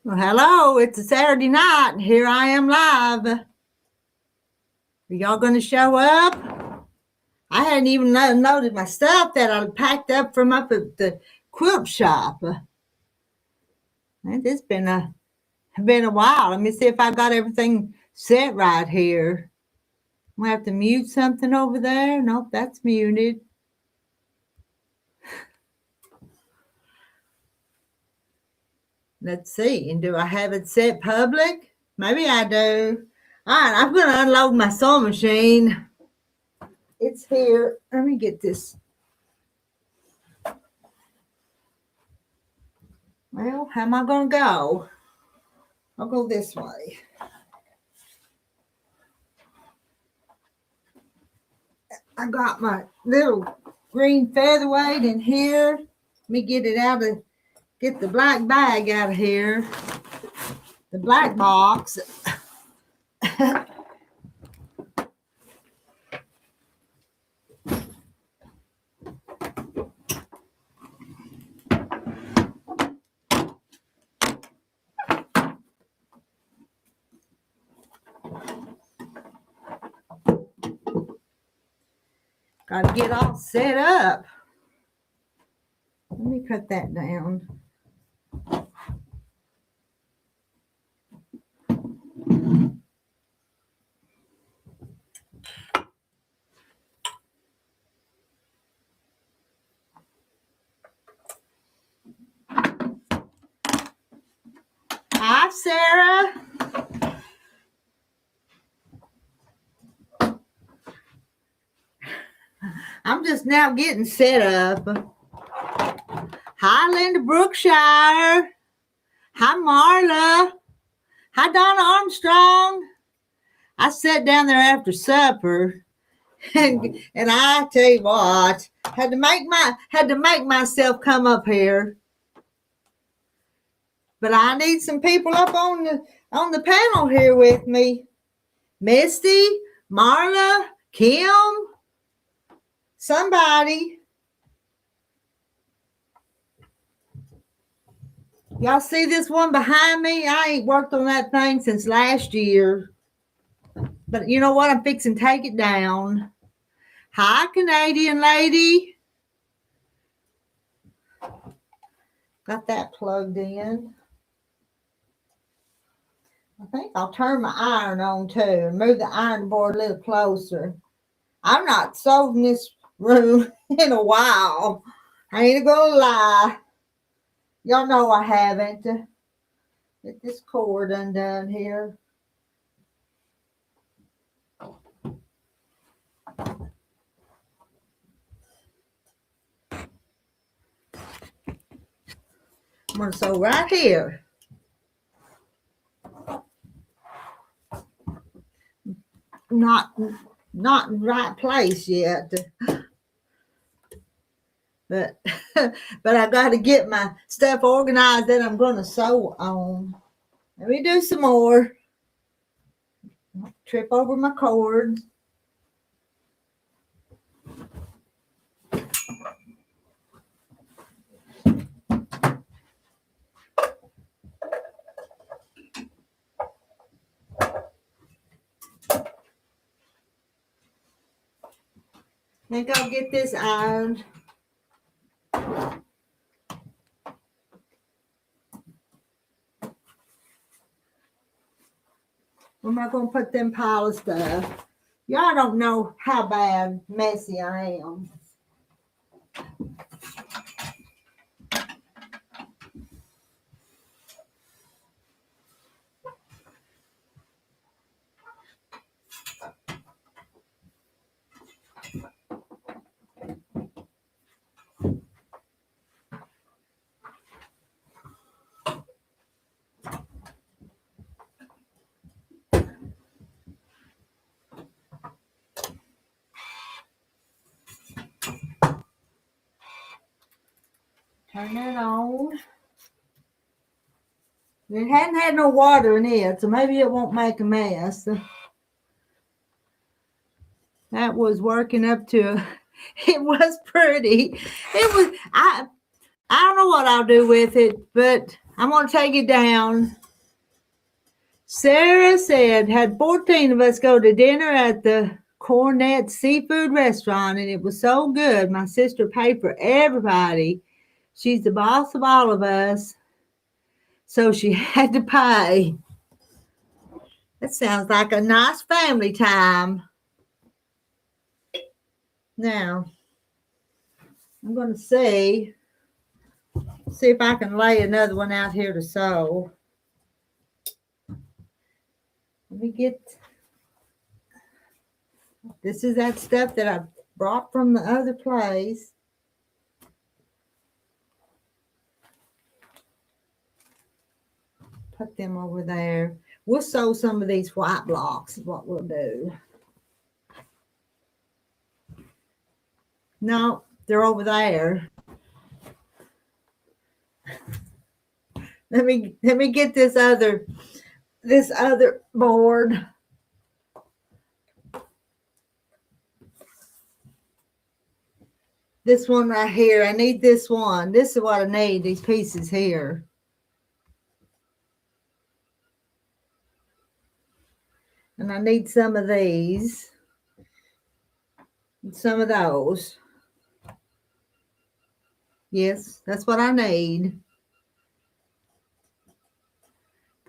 Well, hello, it's a Saturday night, and here I am live. Are y'all going to show up? I hadn't even noticed my stuff that I packed up from up at the quilt shop. It's been a while. Let me see if I got everything set right here. I'm going to have to mute something over there. Nope, that's muted. Let's see. And do I have it set public? Maybe I do. All right, I'm going to unload my sewing machine. It's here. Let me get this. Well, how am I going to go? I'll go this way. I got my little green featherweight in here. Let me get the black bag out of here. The black box. Got to get all set up. Let me cut that down. Hi, Sarah. I'm just now getting set up. Hi, Linda Brookshire. Hi, Marla. Hi, Donna Armstrong. I sat down there after supper, and I tell you what, had to make myself come up here. But I need some people up on the panel here with me. Misty, Marla, Kim, somebody. Y'all see this one behind me? I ain't worked on that thing since last year. But you know what? I'm fixing to take it down. Hi, Canadian lady. Got that plugged in. I think I'll turn my iron on too and move the iron board a little closer. I've not sewed in this room in a while. I ain't gonna lie. Y'all know I haven't. Get this cord undone here. I'm gonna sew right here. Not in the right place yet. But I got to get my stuff organized that I'm going to sew on. Let me do some more. Trip over my cord. I think I'll get this ironed. Where am I going to put them pile of stuff? Y'all don't know how bad messy I am. Turn that on. It hadn't had no water in it, so maybe it won't make a mess. That was working up to, it was pretty. It was, I don't know what I'll do with it, but I'm going to take it down. Sarah said, had 14 of us go to dinner at the Cornet Seafood Restaurant, and it was so good. My sister paid for everybody. She's the boss of all of us, so she had to pay. That sounds like a nice family time. Now, I'm going to see if I can lay another one out here to sew. Let me get, this is that stuff that I brought from the other place. Put them over there. We'll sew some of these white blocks is what we'll do. No, they're over there. Let me get this other board. This one right here. I need this one. This is what I need, these pieces here. And I need some of these. And some of those. Yes, that's what I need.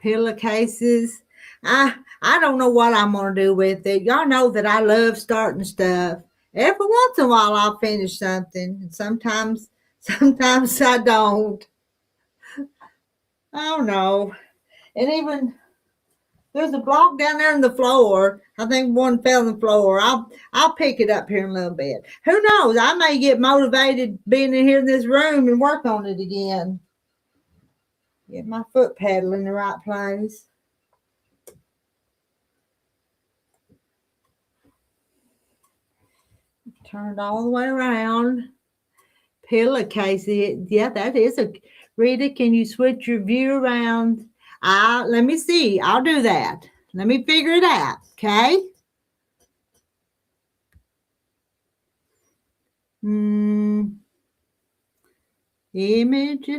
Pillowcases. I don't know what I'm going to do with it. Y'all know that I love starting stuff. Every once in a while I'll finish something. And sometimes I don't. I don't know. And even there's a block down there on the floor. I think one fell on the floor. I'll pick it up here in a little bit. Who knows? I may get motivated being in here in this room and work on it again. Get my foot pedal in the right place. Turn it all the way around. Pillowcase. Yeah, that is a... Rita, can you switch your view around? Let me see. I'll do that. Let me figure it out. Okay? Image.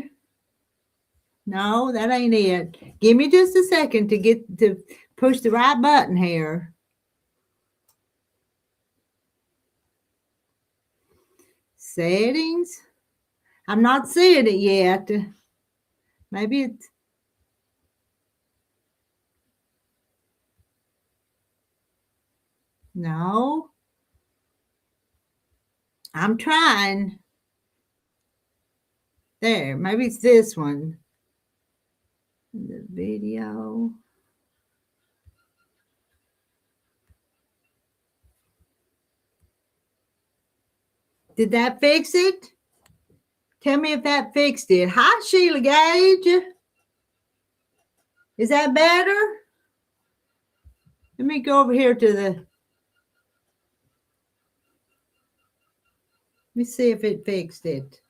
No, that ain't it. Give me just a second to push the right button here. Settings. I'm not seeing it yet. Maybe it's... No. I'm trying. There. Maybe it's this one. The video. Did that fix it? Tell me if that fixed it. Hi, Sheila Gage. Is that better? Let me go over here to the... Let me see if it fixed it.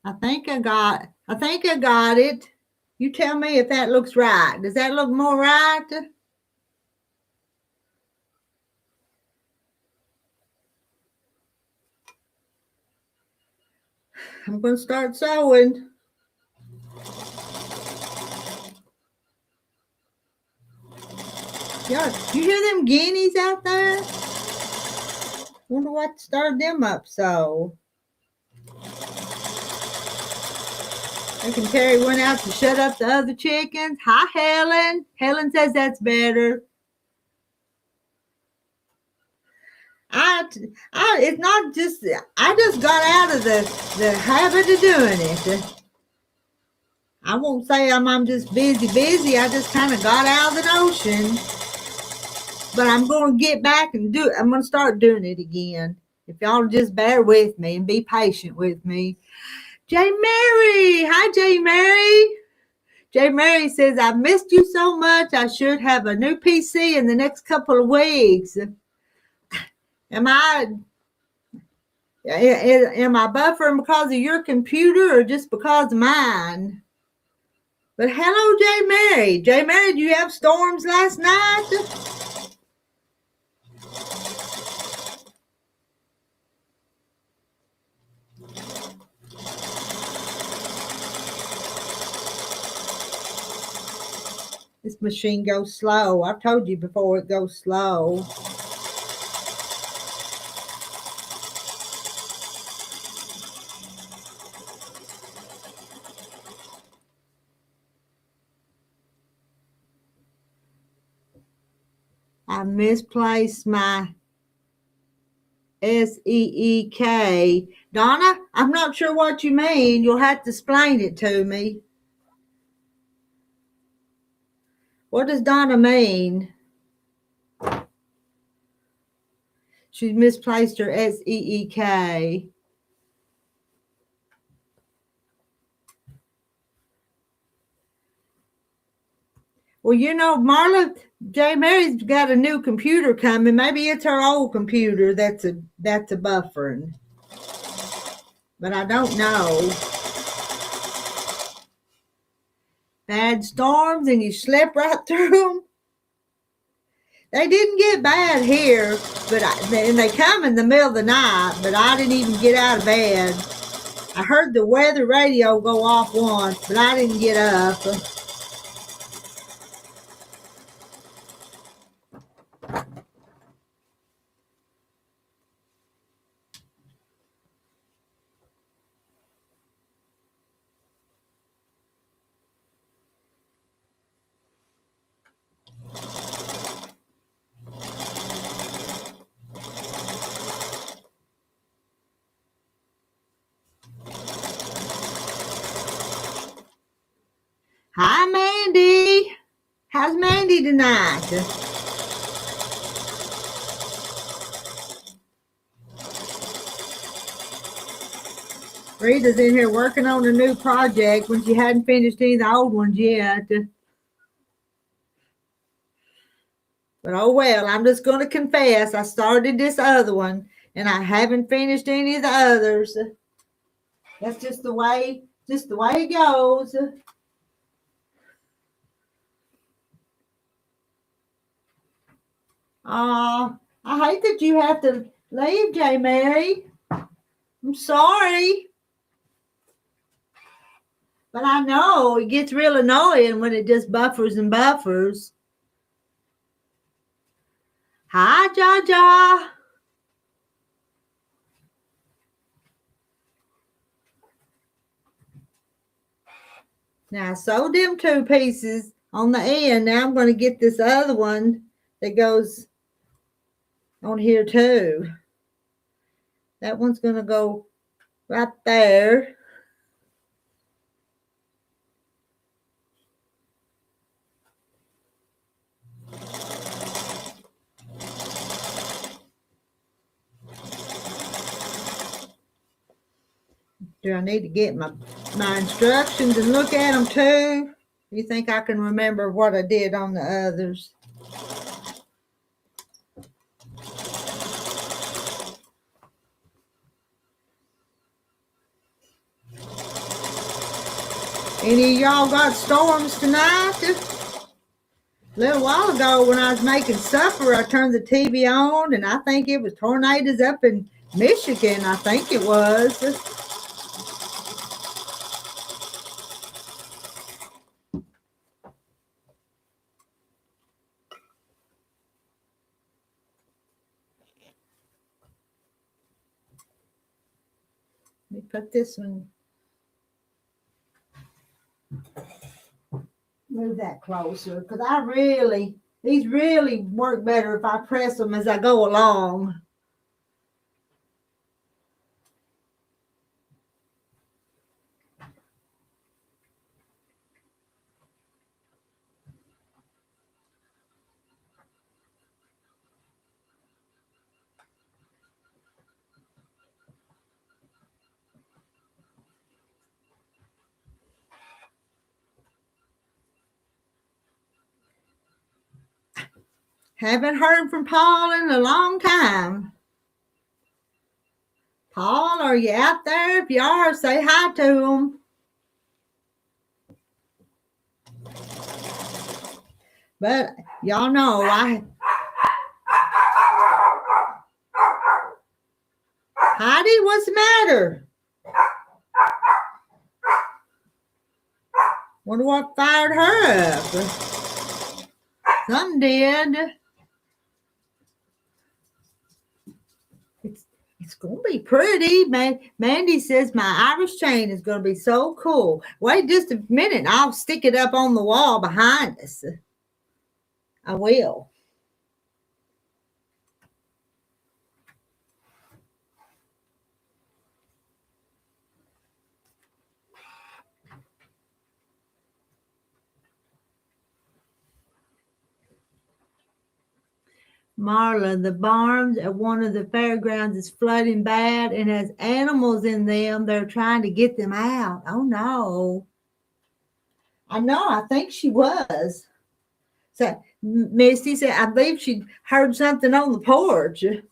I think I got it. You tell me if that looks right. Does that look more right? I'm going to start sewing. Yeah, you hear them guineas out there? Wonder what started them up so. I can Terry went out to shut up the other chickens. Hi, Helen. Helen says that's better. It's not just, I just got out of the habit of doing it. I won't say I'm just busy. I just kind of got out of the notion. But I'm going to get back and do it. I'm going to start doing it again. If y'all just bear with me and be patient with me. J. Mary. Hi, J. Mary. J. Mary says, I missed you so much. I should have a new PC in the next couple of weeks. Am I buffering because of your computer or just because of mine? But hello, J. Mary. J. Mary, did you have storms last night? This machine goes slow. I've told you before it goes slow. I misplaced my SEEK. Donna, I'm not sure what you mean. You'll have to explain it to me. What does Donna mean? She's misplaced her SEEK. Well, you know, Marla, J. Mary's got a new computer coming. Maybe it's her old computer that's a buffering. But I don't know. Bad storms and you slept right through them. They didn't get bad here, and they come in the middle of the night, but I didn't even get out of bed. I heard the weather radio go off once, but I didn't get up. Hi, Mandy. How's Mandy tonight? Rita's in here working on a new project when she hadn't finished any of the old ones yet. But oh well, I'm just going to confess, I started this other one and I haven't finished any of the others. That's just the way it goes. I hate that you have to leave, J. Mary. I'm sorry. But I know it gets real annoying when it just buffers and buffers. Hi, Jaja. Now, I sewed them 2 pieces on the end. Now I'm going to get this other one that goes on here too. That one's going to go right there. Do I need to get my instructions and look at them too? You think I can remember what I did on the others? Any of y'all got storms tonight? A little while ago when I was making supper, I turned the TV on and I think it was tornadoes up in Michigan. I think it was. Let me put this one. Move that closer because these really work better if I press them as I go along. Haven't heard from Paul in a long time. Paul, are you out there? If you are, say hi to him. But y'all know Heidi, what's the matter? Wonder what fired her up. Some did. It's going to be pretty. Mandy says my Irish chain is going to be so cool. Wait just a minute and I'll stick it up on the wall behind us. I will. Marla, the barns at one of the fairgrounds is flooding bad and has animals in them. They're trying to get them out. Oh, no. I know. I think she was. So Misty said, I believe she heard something on the porch. I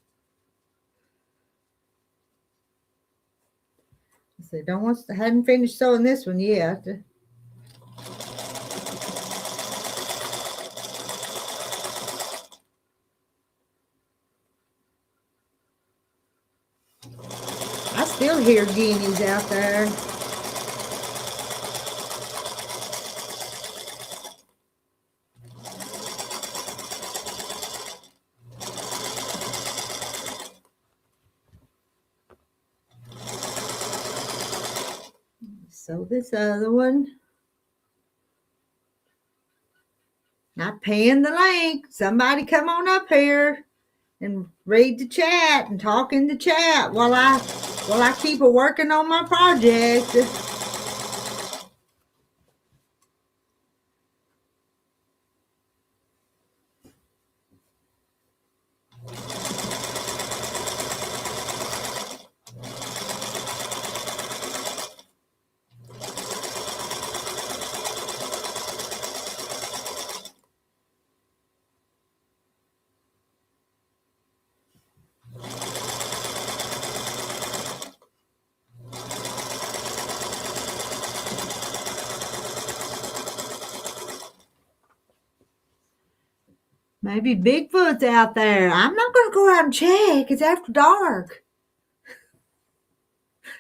said, hadn't finished sewing this one yet. I still hear guineas out there. So this other one. I pinned the link. Somebody come on up here and read the chat and talk in the chat while I keep working on my project. Maybe Bigfoot's out there. I'm not going to go out and check. It's after dark.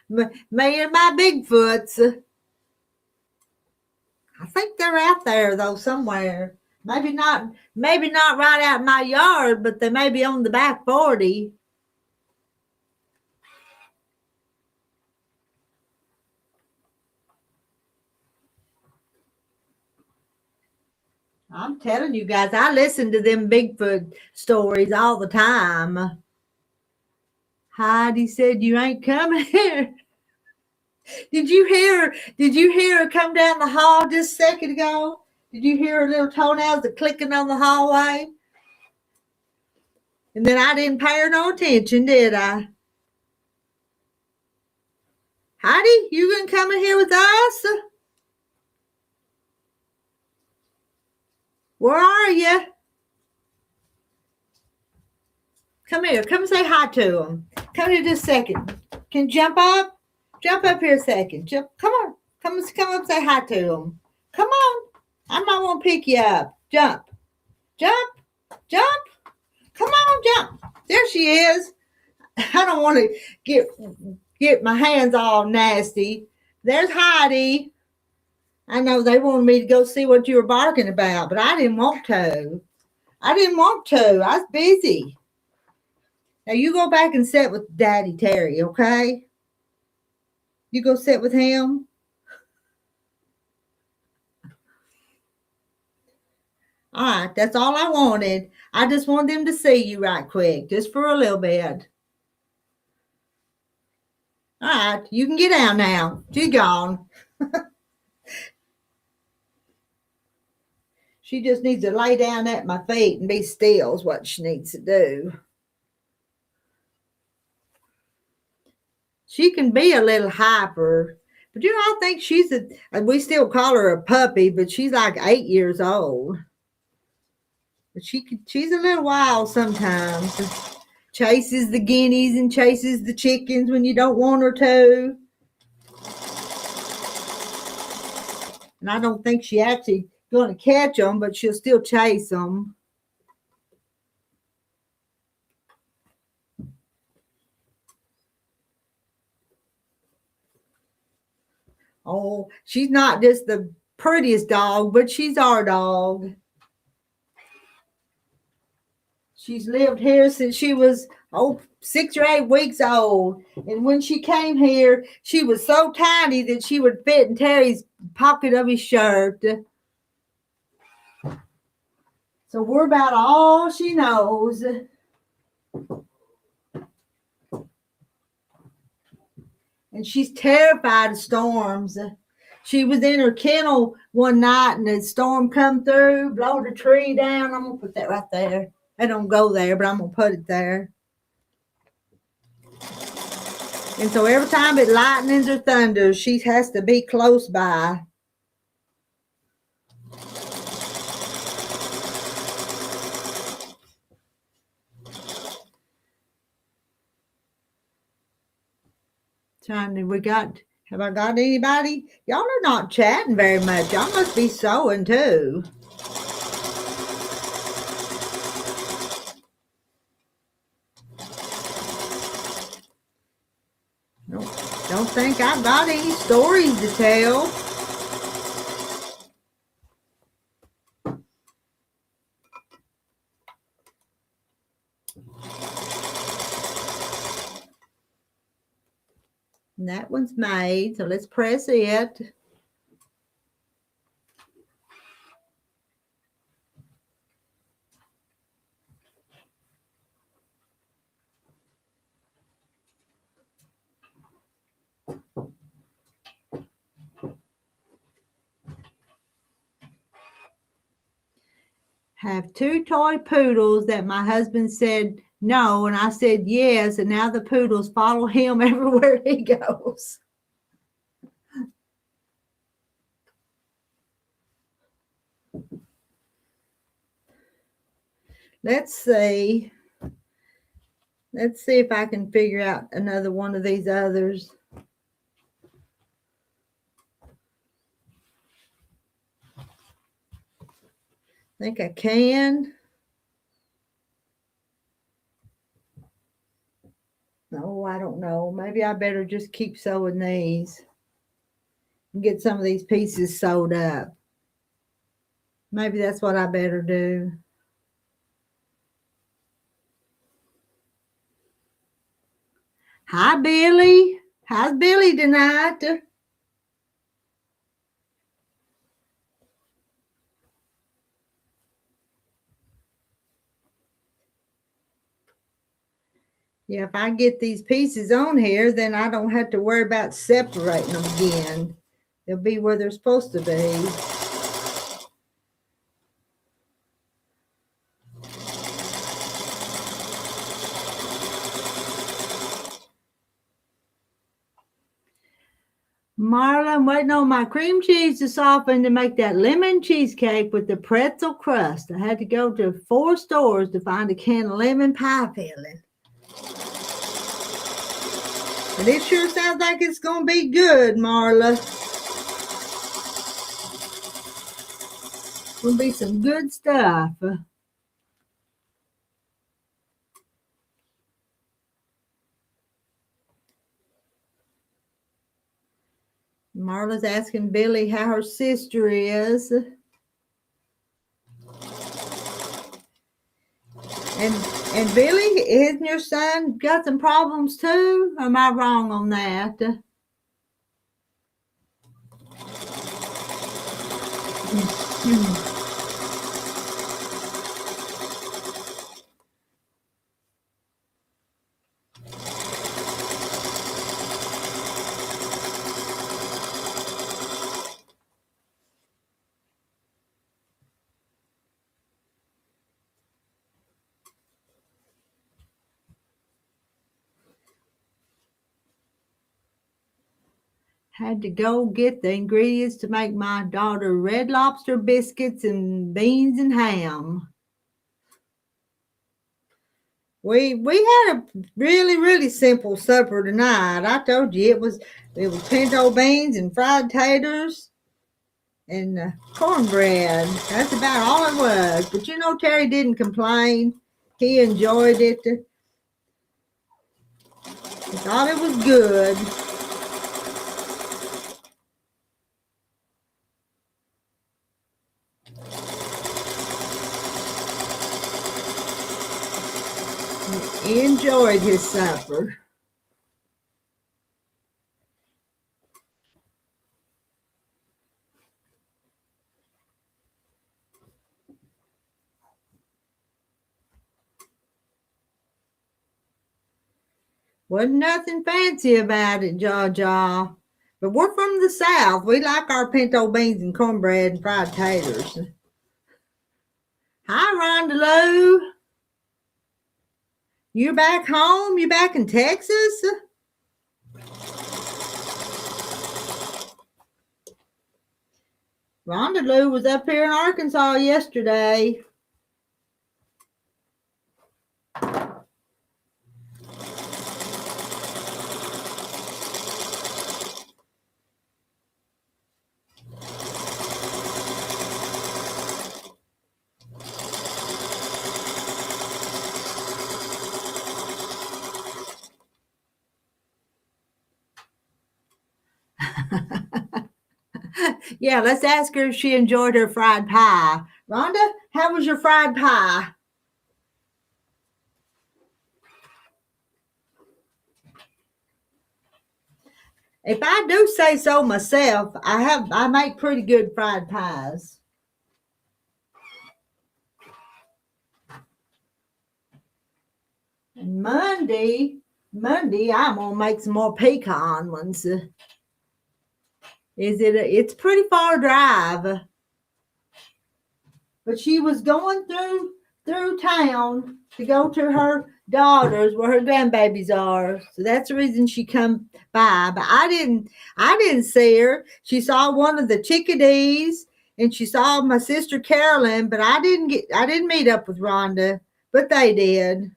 Me and my Bigfoots. I think they're out there, though, somewhere. Maybe not right out in my yard, but they may be on the back 40. I'm telling you guys, I listen to them Bigfoot stories all the time. Heidi said, you ain't coming here. Did you hear her come down the hall just a second ago? Did you hear her little toenails clicking on the hallway? And then I didn't pay her no attention, did I? Heidi, you gonna come in here with us? Where are you? Come here. Come say hi to them. Come here just a second. Can you jump up? Jump up here a second. Jump. Come on. Come up say hi to them. Come on. I might want to pick you up. Jump. Jump. Jump. Come on, jump. There she is. I don't want to get my hands all nasty. There's Heidi. I know they wanted me to go see what you were barking about, but I didn't want to. I was busy. Now you go back and sit with Daddy Terry, okay? You go sit with him. All right, that's all I wanted. I just wanted them to see you right quick, just for a little bit. All right, you can get down now. She's gone. She just needs to lay down at my feet and be still is what she needs to do. She can be a little hyper, but I think we still call her a puppy, but she's like 8 years old. But she's a little wild sometimes. Chases the guineas and chases the chickens when you don't want her to. And I don't think she actually going to catch them, but she'll still chase them. Oh, she's not just the prettiest dog, but she's our dog. She's lived here since she was 6 or 8 weeks old. And when she came here, she was so tiny that she would fit in Terry's pocket of his shirt. So we're about all she knows. And she's terrified of storms. She was in her kennel one night and a storm come through, blowed a tree down. I'm going to put that right there. I don't go there, but I'm going to put it there. And so every time it lightens or thunders, she has to be close by. Have I got anybody? Y'all are not chatting very much. Y'all must be sewing too. Don't think I've got any stories to tell. And that one's made, so let's press it. Have 2 toy poodles that my husband said no, and I said yes, and now the poodles follow him everywhere he goes. Let's see. Let's see if I can figure out another one of these others. I think I can. No, I don't know. Maybe I better just keep sewing these and get some of these pieces sewed up. Maybe that's what I better do. Hi, Billy. How's Billy tonight? Yeah, if I get these pieces on here, then I don't have to worry about separating them again. They'll be where they're supposed to be. Marla, I'm waiting on my cream cheese to soften to make that lemon cheesecake with the pretzel crust. I had to go to 4 stores to find a can of lemon pie filling. And it sure sounds like it's going to be good, Marla. Going to be some good stuff. Marla's asking Billy how her sister is. And Billy, hasn't your son got some problems too? Or am I wrong on that? Had to go get the ingredients to make my daughter red lobster biscuits and beans and ham. We had a really simple supper tonight. I told you it was pinto beans and fried taters and cornbread. That's about all it was. But you know, Terry didn't complain. He enjoyed it. He thought it was good. He enjoyed his supper. Wasn't nothing fancy about it, Jaw. But we're from the South. We like our pinto beans and cornbread and fried taters. Hi, Rhonda Lou. You back home? You back in Texas? Rhonda Lou was up here in Arkansas yesterday. Yeah, let's ask her if she enjoyed her fried pie. Rhonda, how was your fried pie? If I do say so myself, I make pretty good fried pies. And Monday, I'm gonna make some more pecan ones. It's a pretty far drive. But she was going through town to go to her daughter's where her grandbabies are. So that's the reason she come by. But I didn't see her. She saw one of the chickadees and she saw my sister Carolyn, but I didn't meet up with Rhonda, but they did.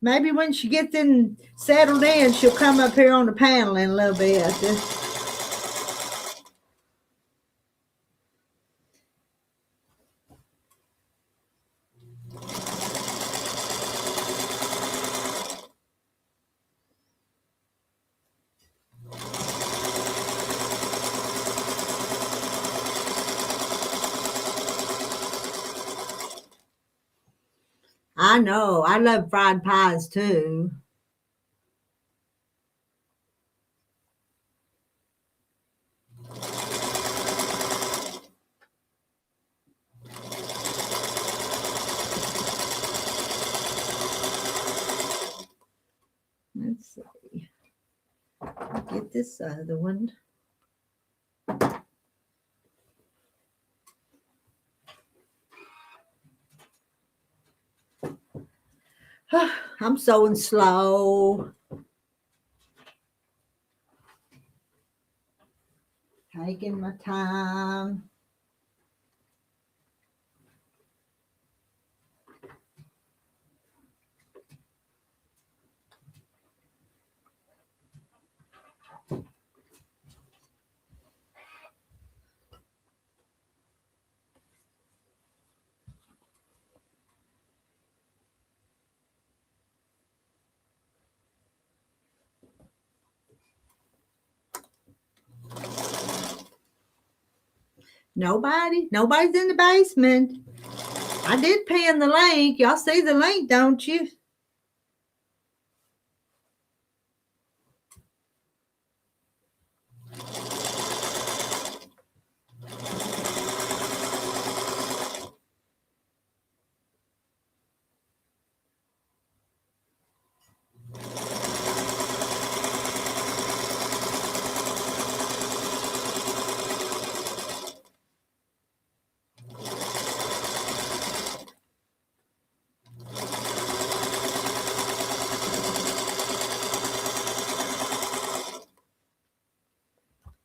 Maybe when she gets in settled in, she'll come up here on the panel in a little bit. I know. I love fried pies too. Let's see. Get this other one. I'm sewing slow. Taking my time. Nobody's in the basement. I did pin the link. Y'all see the link, don't you?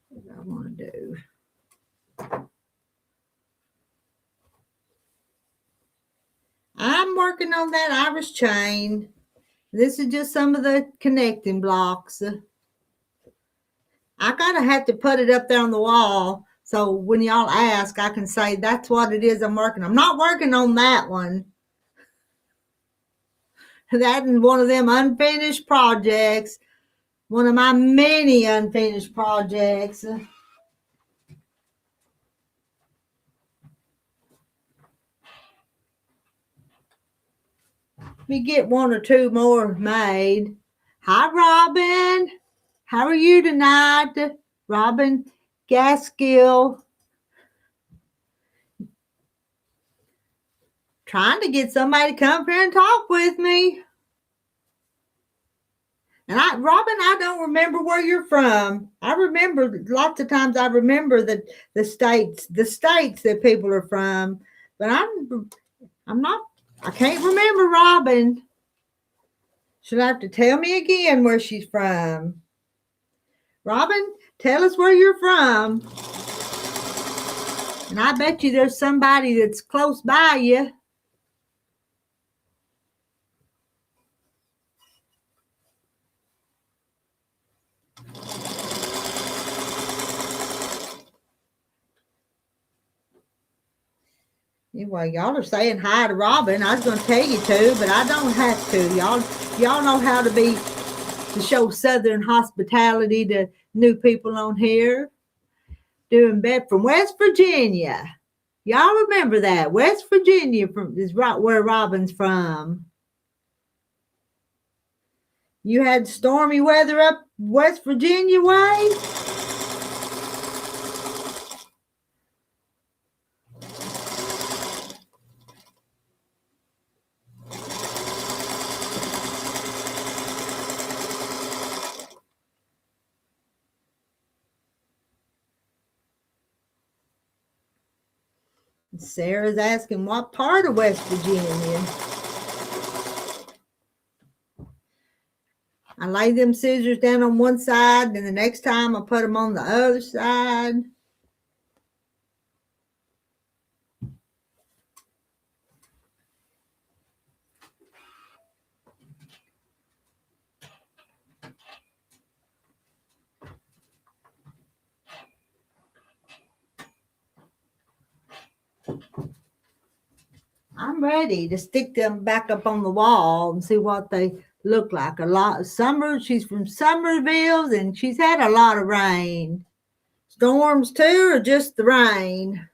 What I want to do. I'm working on that Irish chain. This is just some of the connecting blocks. I kind of have to put it up there on the wall so when y'all ask, I can say that's what it is I'm working. I'm not working on that one. That is one of them unfinished projects. One of my many unfinished projects. me get one or two more made. Hi, Robin. How are you tonight? Robin Gaskill. Trying to get somebody to come here and talk with me. And Robin, I don't remember where you're from. I remember lots of times. I remember the states that people are from, but I'm not. I can't remember Robin. She'll have to tell me again where she's from. Robin, tell us where you're from. And I bet you there's somebody that's close by you. Anyway, y'all are saying hi to Robin. I was going to tell you to, but I don't have to. Y'all know how to show Southern hospitality to new people on here. Doing better from West Virginia. Y'all remember that West Virginia is right where Robin's from. You had stormy weather up West Virginia way? Sarah's asking what part of West Virginia. I lay them scissors down on one side, and the next time I put them on the other side. I'm ready to stick them back up on the wall and see what they look like. She's from Somerville, and she's had a lot of rain. Storms too, or just the rain?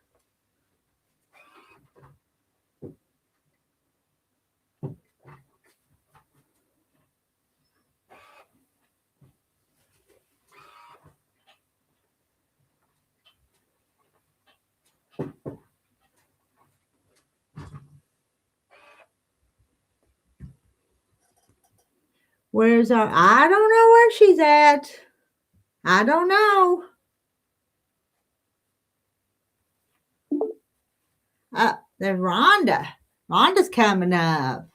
I don't know where she's at. I don't know. There's Rhonda. Rhonda's coming up.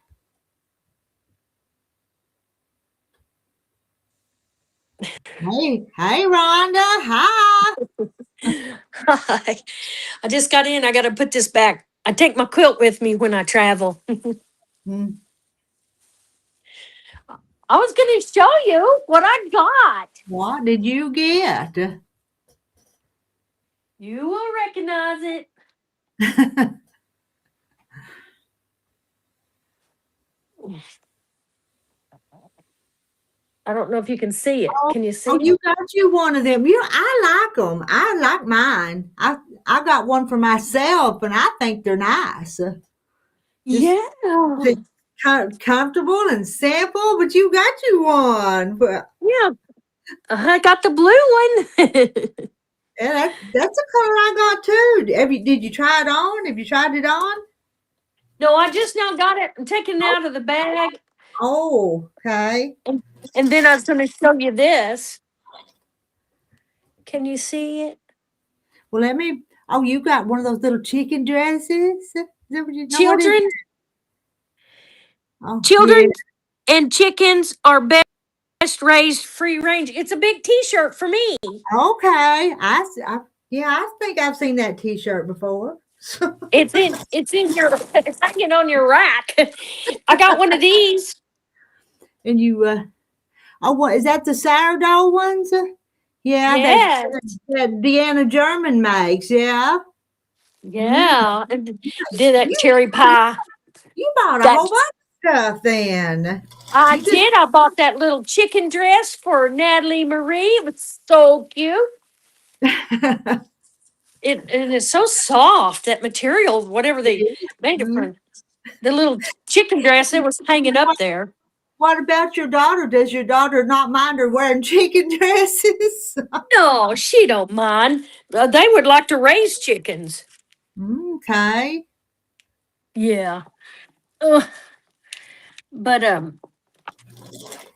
Hey, Rhonda. Hi. Hi. I just got in. I got to put this back. I take my quilt with me when I travel. Hmm. I was going to show you what I got. What did you get? You will recognize it. I don't know if you can see it. Can you see You it? got you one of them. I like them. I like mine. I got one for myself, and I think they're nice. Just Yeah. comfortable and simple, but you got you one. But Yeah. I got the blue one. yeah, that's a color I got too. Did you try it on? Have you tried it on? No, I just now got it. I'm taking it out of the bag. Oh, okay. And then I was going to show you this. Can you see it? Well, let me. Oh, you got one of those little chicken dresses? Is that what you know what it is? Children, Oh, yeah. children and chickens are best raised free range. It's a big T-shirt for me. Okay. Yeah, I think I've seen that T-shirt before. It's hanging on your rack. I got one of these. And you, what is that? The sourdough ones? Yeah, Yes. that Deanna German makes. Yeah. Yeah. And did that You, cherry pie. you bought a That whole bunch of stuff then. I You just did. I bought that little chicken dress for Natalie Marie. It was so cute. And it's so soft, that material, whatever they made it from. The little chicken dress. It was hanging up there. What about your daughter? Does your daughter not mind her wearing chicken dresses? No, she don't mind. They would like to raise chickens. Okay. Yeah. Ugh. But I'm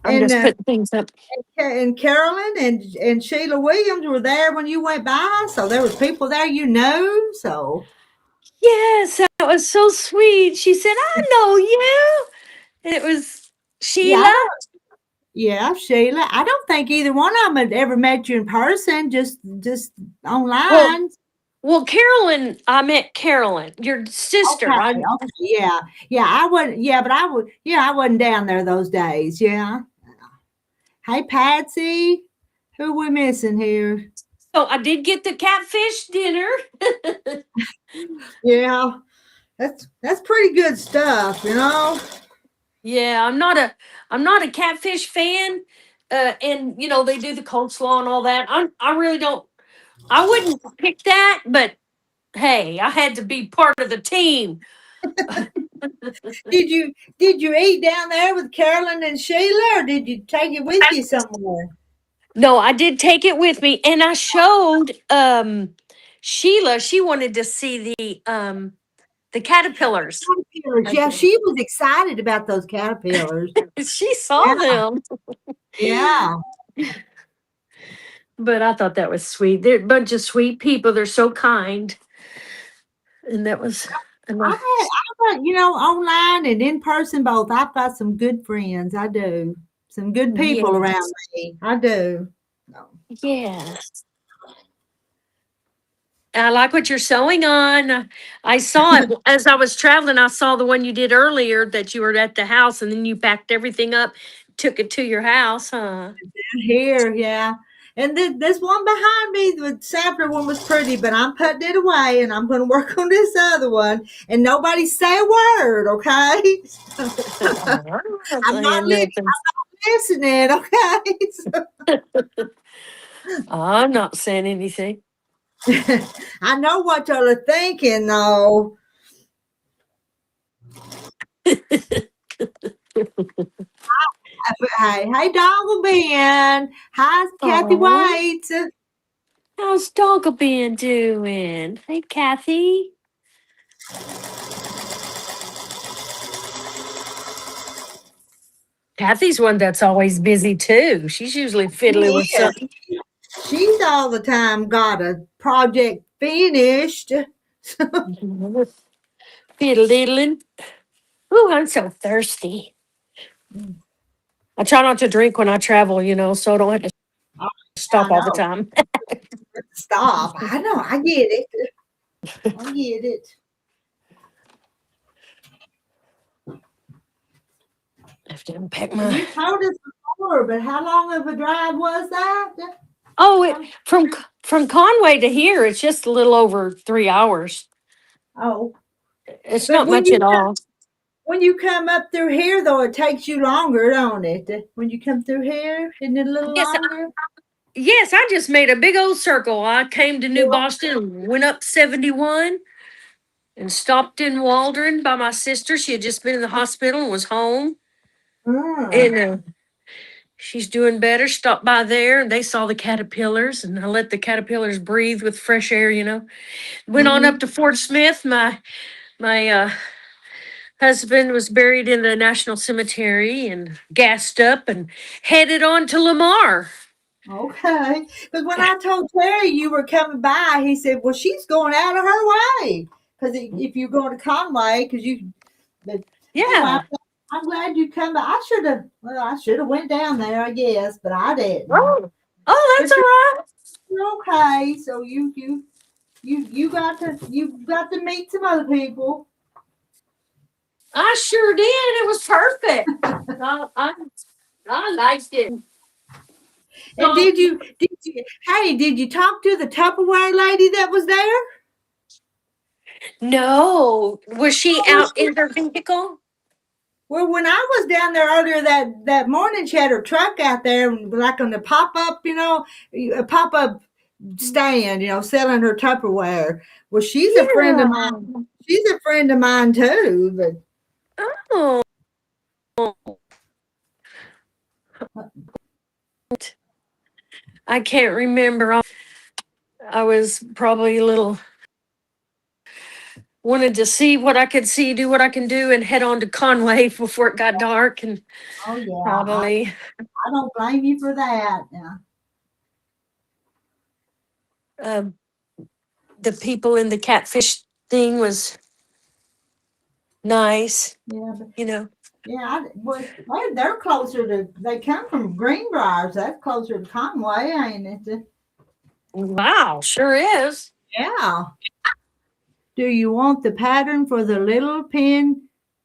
And just putting things up. and Carolyn and Sheila Williams were there when you went by, so there was people there you know. So Yes, that was so sweet. She said, "I know you." It was yeah, Sheila. yeah, Sheila. I don't think either one of them had ever met you in person, just Well, online. well, Carolyn. I met Carolyn, your Okay, sister. okay, yeah, yeah. I wasn't. Yeah, but I would. Yeah, I wasn't down there those days. Yeah. Hey, Patsy, who we missing here? So I did get the catfish dinner. Yeah, that's pretty good stuff, you know. Yeah, I'm not a catfish fan. And they do the coleslaw and all that. I really don't. I wouldn't pick that, but hey, I had to be part of the team. Did you eat down there with Carolyn and Sheila, or did you take it with you somewhere? No, I did take it with me, and I showed Sheila. She wanted to see the caterpillars. Caterpillars. I Yeah, did. she was excited about those caterpillars. She saw Yeah, them, yeah. but I thought that was sweet. They're a bunch of sweet people. They're so kind, and that was. And Online and in person both. I've got some good friends. I do. Some good people around yes, me. I do. No. yes. I like what you're sewing on. I saw it as I was traveling. I saw the one you did earlier that you were at the house and then you packed everything up, took it to your house, huh? Here, yeah. And this one behind me, the sampler one was pretty, but I'm putting it away and I'm going to work on this other one. And nobody say a word, okay? I'm not I'm not saying nothing. listening, okay? I'm not saying anything. I know what y'all are thinking, though. Hey, Dongle Ben. Hi, Kathy Oh, White. how's Doggle been doing? Hey, Kathy. Kathy's one that's always busy too. She's usually fiddling with Yes, something. she's all the time got a project finished. Fiddling. Ooh, I'm so thirsty. I try not to drink when I travel, so I don't have to Oh, stop I all the know. time. Stop. I know. I get it. I get it. I have to unpack And my. you told us before, but how long of a drive was that? Oh, from Conway to here, it's just a little over 3 hours. Oh, It's but not much at all. when you come up through here, though, it takes you longer, don't it? When you come through here, isn't it a little Yes, longer? yes, I just made a big old circle. I came to New Boston and went up 71 and stopped in Waldron by my sister. She had just been in the hospital and was home. Mm. And she's doing better. Stopped by there and they saw the caterpillars and I let the caterpillars breathe with fresh air. Went on Mm-hmm. up to Fort Smith. My husband was buried in the National Cemetery and gassed up and headed on to Lamar. Okay. Because when I told Terry you were coming by, he said, "Well, she's going out of her way." Because if you're going to Conway, but anyway, Yeah. I'm glad you come by. I should have went down there, I guess, but I didn't. Oh, oh, that's But all right. you're okay. So you got to meet some other people. I sure did. It was perfect. I liked it. And So, did you talk to the Tupperware lady that was there? no, was she Oh, out in her vehicle? well, when I was down there earlier that morning, she had her truck out there, like on the pop up, a pop up stand, selling her Tupperware. Well, she's a friend of Yeah. mine. She's a friend of mine too. But Oh, I can't remember. I was probably a little wanted to see what I could see, do what I can do, and head on to Conway before it got dark. And Oh yeah, probably I don't blame you for that. Yeah, uh, the people in the catfish thing was nice. yeah, but You know. yeah, they're closer to. They come from Greenbriers. That's closer to Conway, ain't it? Wow, sure is. Yeah. Do you want the pattern for the little pin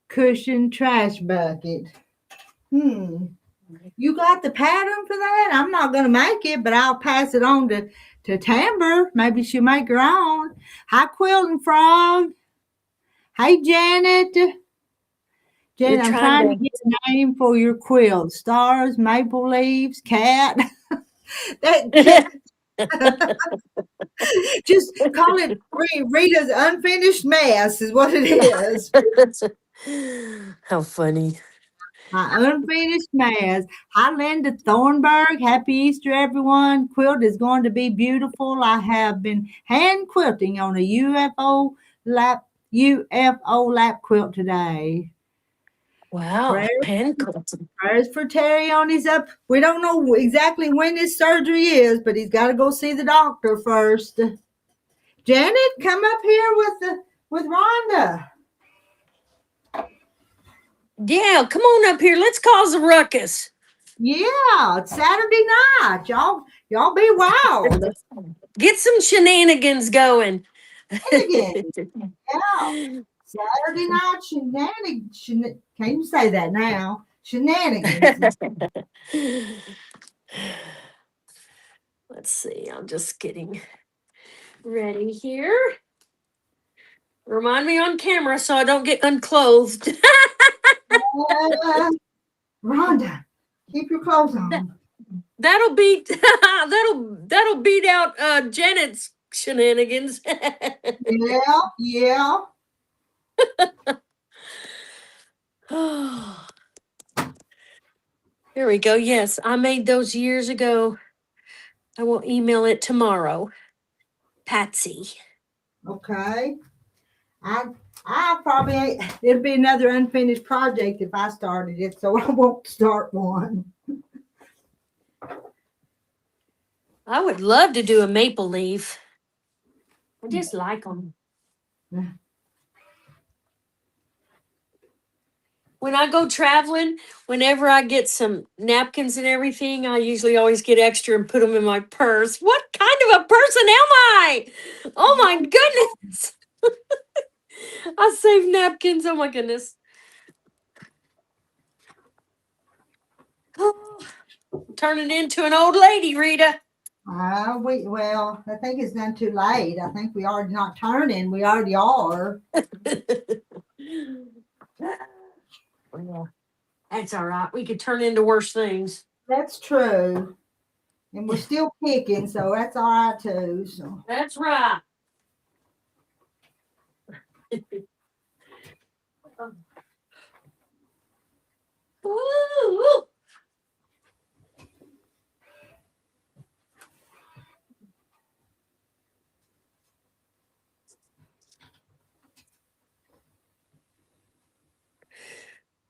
cushion trash bucket? Hmm. You got the pattern for that? I'm not gonna make it, but I'll pass it on to Tamber. Maybe she'll make her own. Hi, Quilting Frog. Hey, Janet. You're Janet, I'm trying trying to to. get a name for your quilt. Stars, maple leaves, cat. That cat. Just call it Rita's unfinished mess is what it is. How funny. My unfinished mess. Hi, Linda Thornburg. Happy Easter, everyone. Quilt is going to be beautiful. I have been hand quilting on a UFO lap quilt today. Wow, Prayers, pen quilting. prayers for Terry on his up. We don't know exactly when his surgery is, but he's got to go see the doctor first. Janet, come up here with Rhonda. Yeah, come on up here. Let's cause a ruckus. Yeah, it's Saturday night. Y'all be wild. Get some shenanigans going. Again. Yeah. Saturday night shenanigans. Can't even say that now. Shenanigans. Let's see. I'm just getting ready here. Remind me on camera so I don't get unclothed. Rhonda, keep your clothes on. That'll beat that'll beat out Janet's shenanigans. Yeah, yeah. Here we go. Yes, I made those years ago. I will email it tomorrow. Patsy. Okay. I I probably it'll be another unfinished project if I started it, so I won't start one. I would love to do a maple leaf. I just like them. When I go traveling, whenever I get some napkins and everything, I usually always get extra and put them in my purse. What kind of a person am I? Oh my goodness. I save napkins. Oh my goodness. Turning into an old lady, Rita. Well, I think it's done too late. I think we are not turning. We already are. Well, that's all right. We could turn into worse things. That's true. And we're still kicking, so that's all right too. So That's right. Ooh.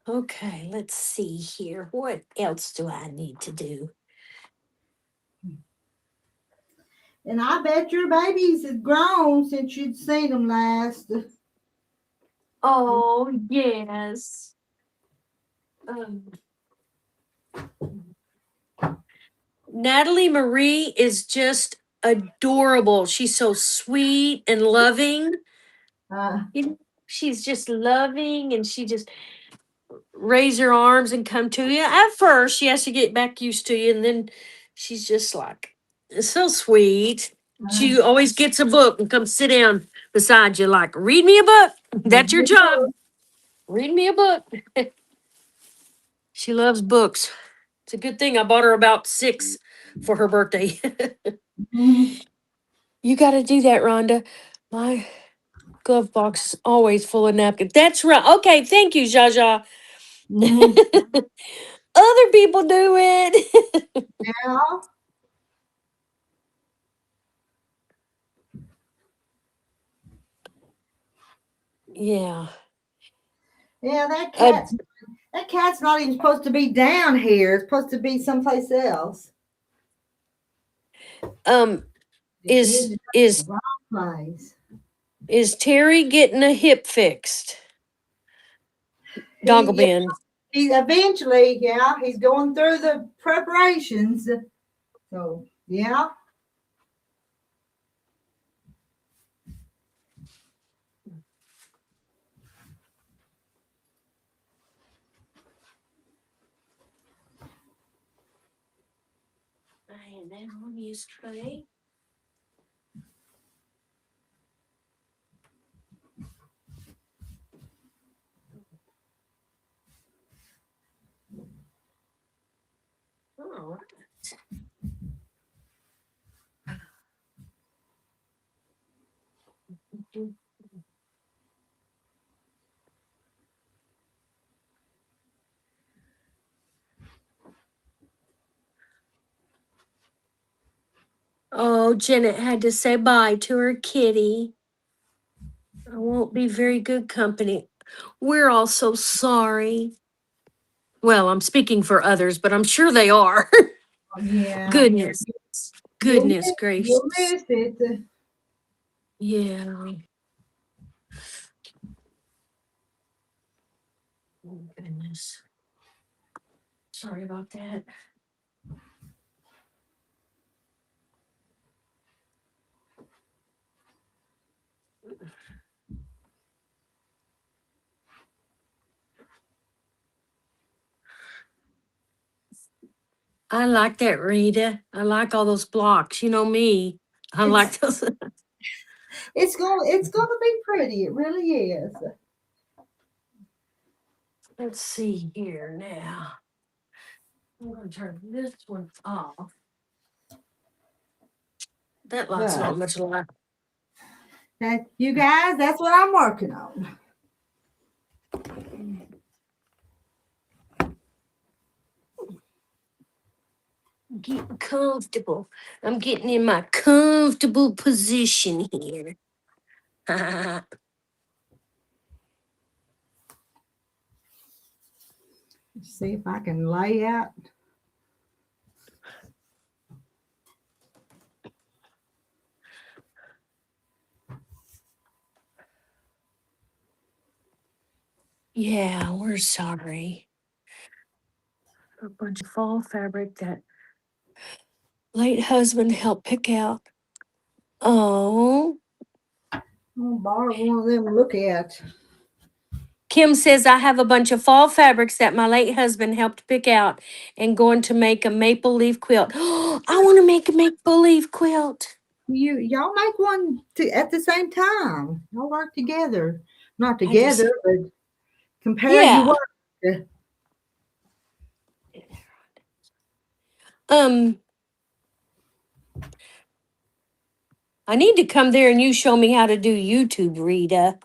Okay, let's see here. What else do I need to do? and I bet your babies have grown since you'd seen them last. Oh, yes. Um, Natalie Marie is just adorable. She's so sweet and loving. Uh, She's just loving and she just raise her arms and come to you. At first, she has to get back used to you, and then she's just like, it's so sweet. She always gets a book and comes sit down beside you, like, read me a book. That's your job. Read me a book. She loves books. It's a good thing I bought her about 6 for her birthday. mhm, You got to do that, Rhonda. My glove box is always full of napkins. That's right. Okay, thank you, Jaja. mhm. Other people do it. Yeah. Yeah. Yeah, Uh, that cat's not even supposed to be down here. It's supposed to be someplace else. um, It is ended up in is the wrong place. is Terry getting a hip fixed? Doggle Yeah, bin. he eventually, yeah, he's going through the preparations. So yeah. And then on his tray. Oh. Oh, Janet had to say bye to her kitty. I won't be very good company. We're all so sorry. Well, I'm speaking for others, but I'm sure they are. Yeah, Goodness. Goodness you'll gracious. miss it. Yeah. Oh, goodness. Sorry about that. I like that, Rita. I like all those blocks. You know me. I It's like those. it's gonna be pretty. It really is. Let's see here now. I'm going to turn this one off. That light's But not much light. that you guys, that's what I'm working on. Getting comfortable. I'm getting in my comfortable position here. See if I can lay out. Yeah, we're sorry. A bunch of fall fabric that late husband helped pick out. Oh, I'm gonna borrow one of them to look at. Kim says I have a bunch of fall fabrics that my late husband helped pick out and going to make a maple leaf quilt. I want to make a maple leaf quilt. Y'all make one at the same time. Y'all work together. Not I just, together, but compare your yeah. work. Um, I need to come there and you show me how to do YouTube, Rita.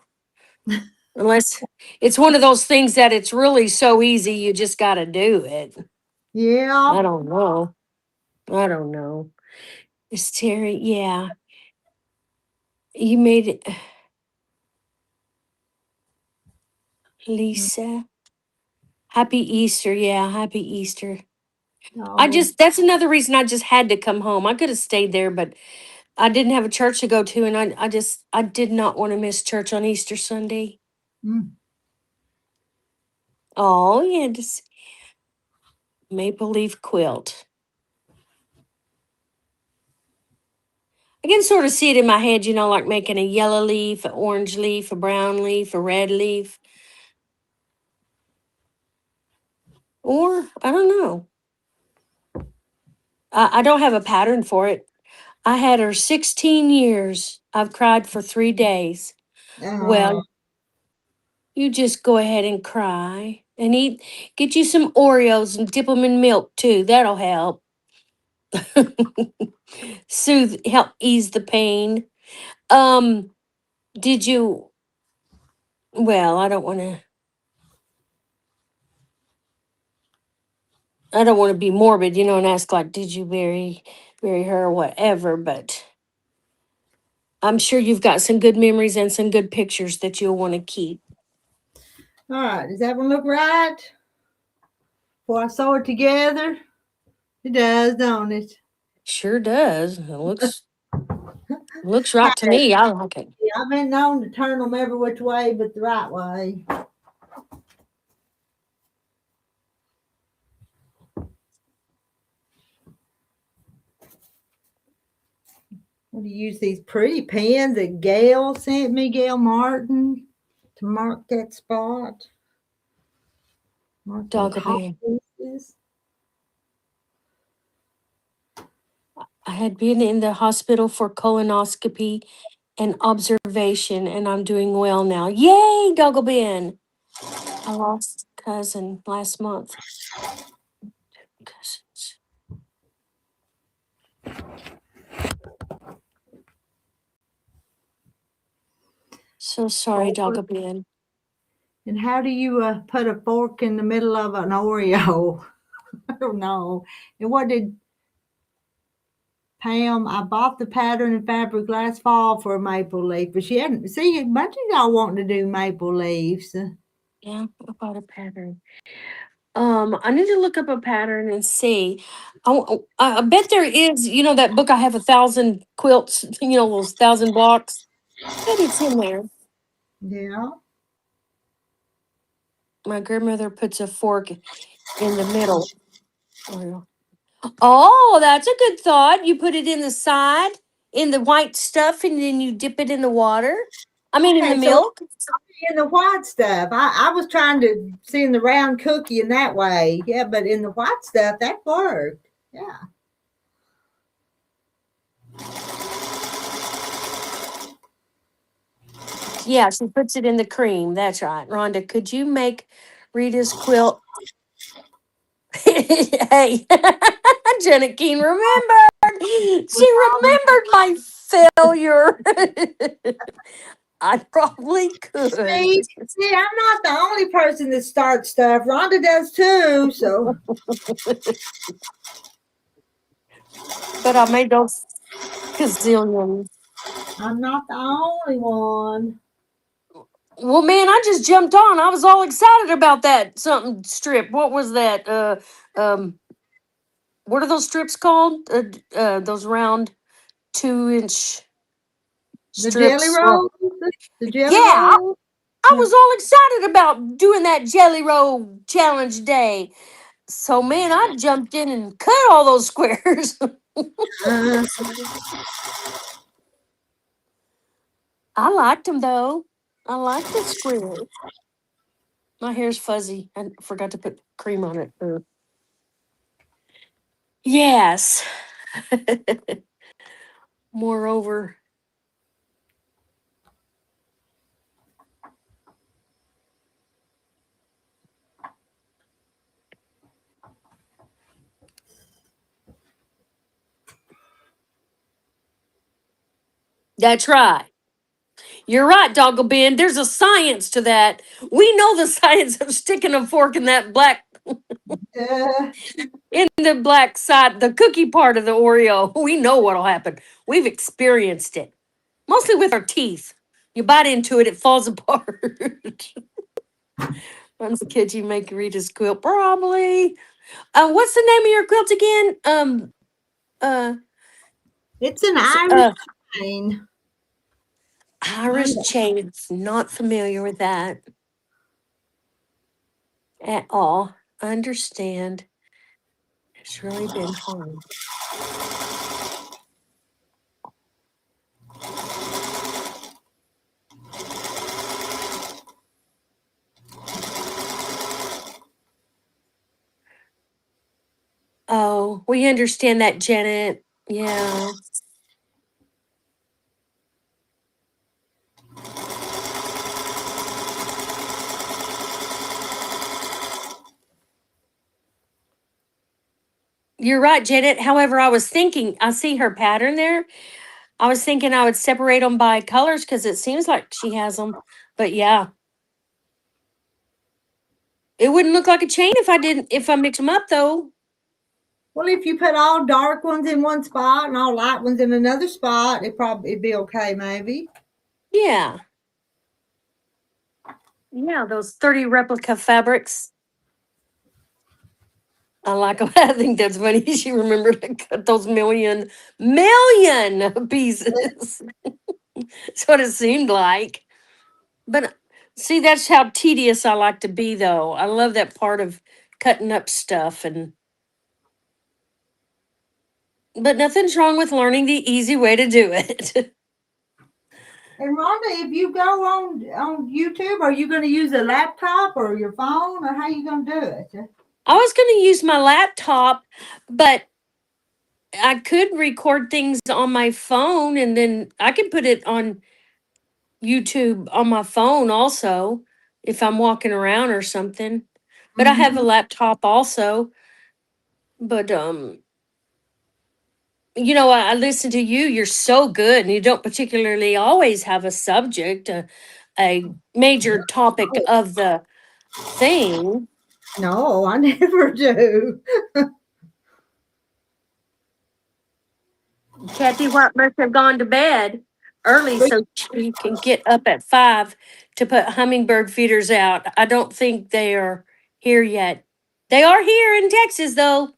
Unless it's one of those things that it's really so easy, you just got to do it. Yeah. I don't know. I don't know. It's Terry. Yeah. You made it. Lisa. Happy Easter. Yeah. Happy Easter. Oh, That's another reason I just had to come home. I could have stayed there, but I didn't have a church to go to. And I did not want to miss church on Easter Sunday. mm, Oh, yeah. Just maple leaf quilt. I can sort of see it in my head, like making a yellow leaf, an orange leaf, a brown leaf, a red leaf. Or I don't know. I don't have a pattern for it. I had her 16 years. I've cried for 3 days. oh, Well, you just go ahead and cry and eat. Get you some Oreos and dip them in milk too. That'll help. Help ease the pain. Um, did you? Well, I don't want to. I don't want to be morbid, and ask like, did you bury her or whatever? But I'm sure you've got some good memories and some good pictures that you'll want to keep. All right, does that one look right? Before I sew it together? It does, don't it? Sure does. It looks right to me. I like it. Yeah, I've been known to turn them every which way but the right way. I'm going to use these pretty pens that Gail sent me, Gail Martin, to mark that spot. Mark those hot Doggone. pieces. I had been in the hospital for colonoscopy and observation, and I'm doing well now. Yay, Doggleben. I lost a cousin last month. Cousins. So sorry, Doggleben. And how do you put a fork in the middle of an Oreo? I don't know. And what did Pam? I bought the pattern and fabric last fall for a maple leaf, but she hadn't. See, a bunch of y'all wanting to do maple leaves. Yeah, about a pattern. I need to look up a pattern and see. I bet there is, that book I have 1,000 quilts, those 1,000 blocks. Bet it's in there. Yeah. My grandmother puts a fork in the middle. Oh, that's a good thought. You put it in the side, in the white stuff, and then you dip it in the water. I mean, in the Okay, so milk. in the white stuff, I was trying to see in the round cookie in that way. Yeah, but in the white stuff, that worked. Yeah. Yeah, she puts it in the cream. That's right. Rhonda, could you make Rita's quilt? Hey, Janet Keene remembered. She remembered my failure. I probably could. See, I'm not the only person that starts stuff. Rhonda does too. So But I made those gazillions. I'm not the only one. Well, man, I just jumped on. I was all excited about that something strip. What was that? Um, what are those strips called? Those round 2-inch The jelly strips. roll, the Yeah, jelly I, roll. I Yeah. was all excited about doing that jelly roll challenge day. So, man, I jumped in and cut all those squares. Uh, I liked them though. I liked the squares. My hair's fuzzy. I forgot to put cream on it. Yes. Moreover, that's right. You're right, Doggle Ben. There's a science to that. We know the science of sticking a fork in that black uh, in the black side, the cookie part of the Oreo. We know what'll happen. We've experienced it. Mostly with our teeth. You bite into it, it falls apart. I'm just kidding. You make Rita's quilt, probably. What's the name of your quilt again? Uh, it's an s- Irish uh, chain. Irish chain. Not familiar with that at all. Understand. It's really been hard. Oh, we understand that, Janet. Yeah. You're right, Janet. However, I was thinking, I see her pattern there. I was thinking I would separate them by colors because it seems like she has them. But yeah, it wouldn't look like a chain if I didn't, if I mix them up though. Well, if you put all dark ones in one spot and all light ones in another spot, it'd be okay, maybe. Yeah. Yeah, those 30 replica fabrics. I like them. I think that's funny. She remembered to cut those million pieces. That's what it seemed like. But see, that's how tedious I like to be, though. I love that part of cutting up stuff, and but nothing's wrong with learning the easy way to do it. And Rhonda, if you go on YouTube, are you going to use a laptop or your phone, or how you going to do it? I was going to use my laptop, but I could record things on my phone, and then I can put it on YouTube on my phone also if I'm walking around or something. But I have a Mm-hmm. laptop also. But you know, I listen to you. You're so good, and you don't particularly always have a subject, a major topic of the thing. No, I never do. Kathy White must have gone to bed early But so she can get up at 5 to put hummingbird feeders out. I don't think they are here yet. They are here in Texas, though.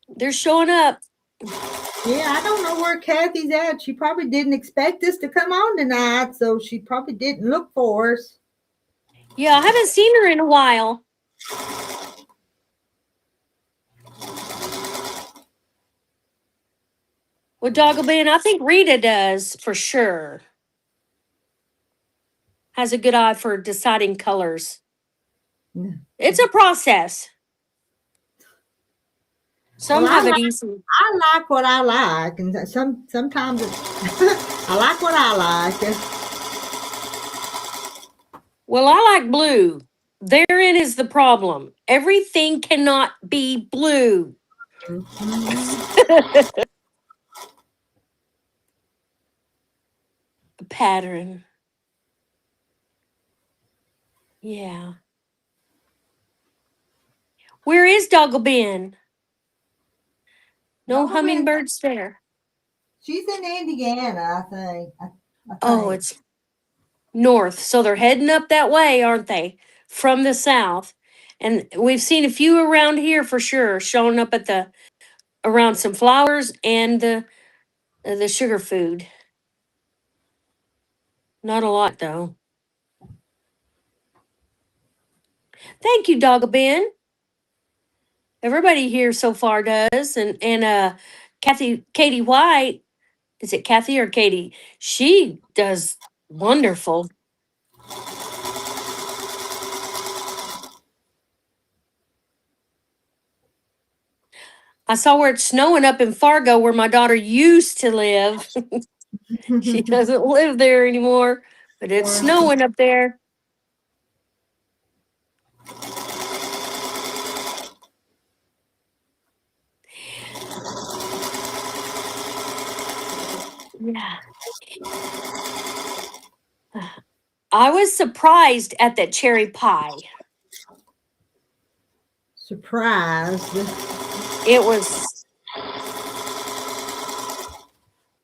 They're showing up. yeah, I don't know where Kathy's at. She probably didn't expect us to come on tonight, so she probably didn't look for us. Yeah, I haven't seen her in a while. With Dogglebin, I think Rita does for sure. Has a good eye for deciding colors. It's a process. Well, Some have it easy. I like what I like, and sometimes I like what I like. Well, I like blue. Therein is the problem. Everything cannot be blue. Mhm. Pattern. Yeah. Where is Dogglebin? No Doggerman, hummingbirds there. she's in Indiana, I think. I Oh, think. it's north. So they're heading up that way, aren't they? From the south. And we've seen a few around here for sure, showing up at the around some flowers and the sugar food. Not a lot though. Thank you, Dogglebin. Everybody here so far does, and Katie White, is it Kathy or Katie? She does wonderful. I saw where it's snowing up in Fargo, where my daughter used to live. She doesn't live there anymore, but it's Or- snowing up there. Yeah. I was surprised at that cherry pie. surprised. It was, It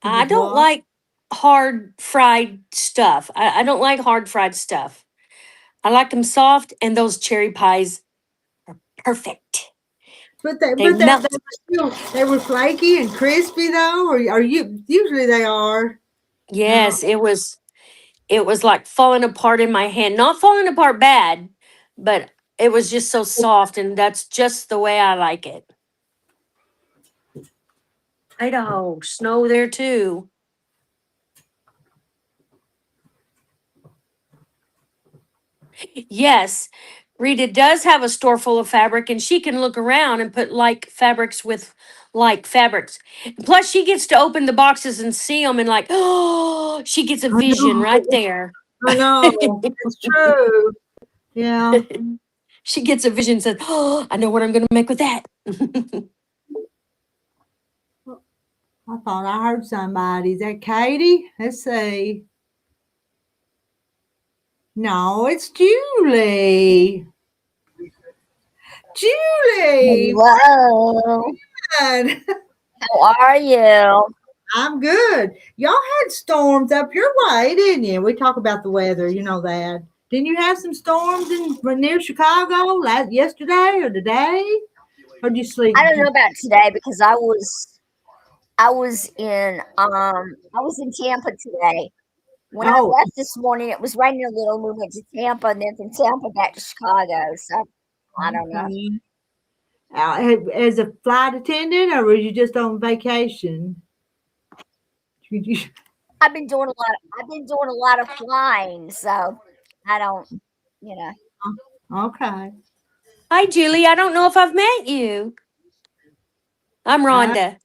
I was don't what? like hard fried stuff. I don't like hard fried stuff. I like them soft, and those cherry pies are perfect. But they They but they melt. they were flaky and crispy though, or are you usually they are. No. Yes, it was like falling apart in my hand. Not falling apart bad, but it was just so soft, and that's just the way I like it. Idaho, snow there too. Yes, Rita does have a store full of fabric, and she can look around and put like fabrics with like fabrics. Plus, she gets to open the boxes and see them, and like, oh, she gets a I vision right know. there. I know. It's true. Yeah. She gets a vision, says, oh, I know what I'm going to make with that. I thought I heard somebody. Is that Katie? Let's see. No, it's Julie. Julie. Hello. Good. How are you? I'm good. Y'all had storms up your way, didn't you? We talk about the weather, you know that. Didn't you have some storms near Chicago yesterday or today? Or did you sleep? I don't know about today because I was in Tampa today. When I Oh, left this morning, it was raining a little. We went to Tampa, and then from Tampa back to Chicago. So I don't know. okay. As a flight attendant, or were you just on vacation? Did you- I've been doing a lot of flying, so I don't, you know. Okay. Hi, Julie. I don't know if I've met you. I'm Uh, Rhonda.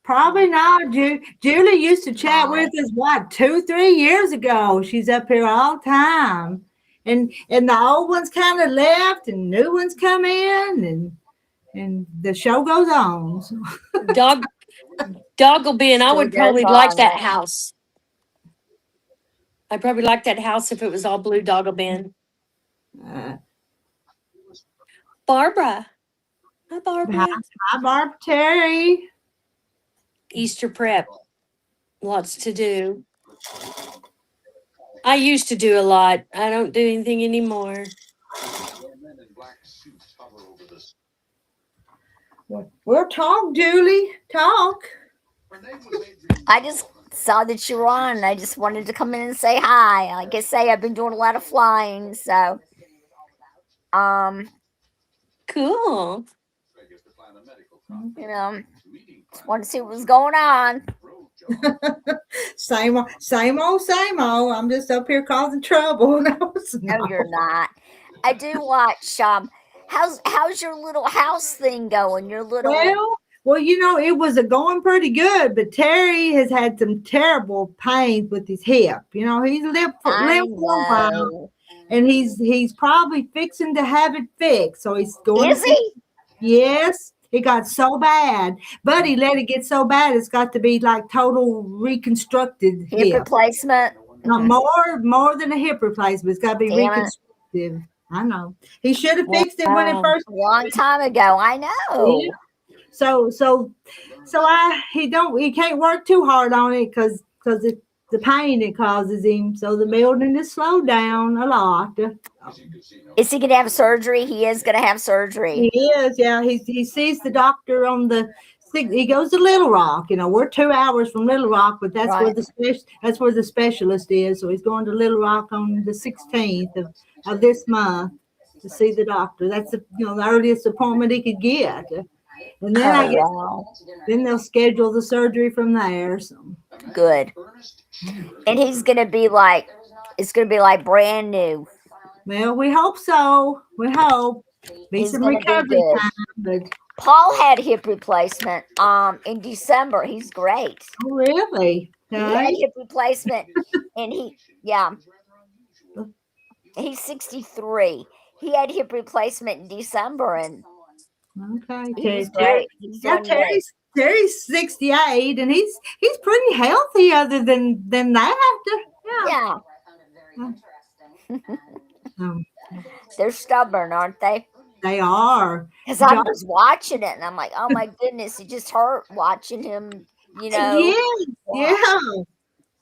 Probably not. Julie used to chat Hi. with us, what, 2, 3 years ago. She's up here all the time. And the old ones kind of left and new ones come in and the show goes on. So, Dog Dogglebin. I Sure would does probably like that all. house. I'd probably like that house if it was all blue Dogglebin. uh, Barbara. Hi, hi, Barbara. hi, Barb Terry. Easter prep. Lots to do. I used to do a lot. I don't do anything anymore. We'll talk, Julie. Talk. I just saw that you were on. I just wanted to come in and say hi. Like I say, I've been doing a lot of flying, so um, Cool. just wanted to see what was going on. Same old, same old. I'm just up here causing trouble. No, it's No, not. you're not. I do watch. How's your little house thing going? Your little Well, it was a going pretty good, but Terry has had some terrible pains with his hip. He's I lived for a while, know. and he's probably fixing to have it fixed. So he's going to Is see. he Yes, it got so bad, but he let it get so bad it's got to be like total reconstructed hip hip. replacement? Not more than a hip replacement. It's got to be Damn it! reconstructive. I know. He should have fixed it when it Wow. first. A long time ago. I Yeah. know. So he can't work too hard on it because the pain it causes him. So the building is slowed down a lot. Is he gonna have surgery? He is gonna have surgery. He is, yeah. He sees the doctor on the. He goes to Little Rock. We're 2 hours from Little Rock, but Right. that's where the specialist is. So he's going to Little Rock on the 16th of this month to see the doctor. That's the earliest appointment he could get. And then I Oh guess wow. then they'll schedule the surgery from there. So Good. And he's gonna be like, it's gonna be like brand new. well, we hope so. We hope. Be He's some gonna be recovery good. time, but Paul had hip replacement in December. He's great. oh, really? He had Okay. hip replacement and he's 63. He had hip replacement in December and Okay. he's great. He's Yeah, doing great. Terry's 68 and he's pretty healthy other than that. Yeah. Yeah. Um, They're stubborn, aren't they? they are. Because I John, was watching it and I'm like, oh my goodness, it just hurt watching him, yes, walk. yeah.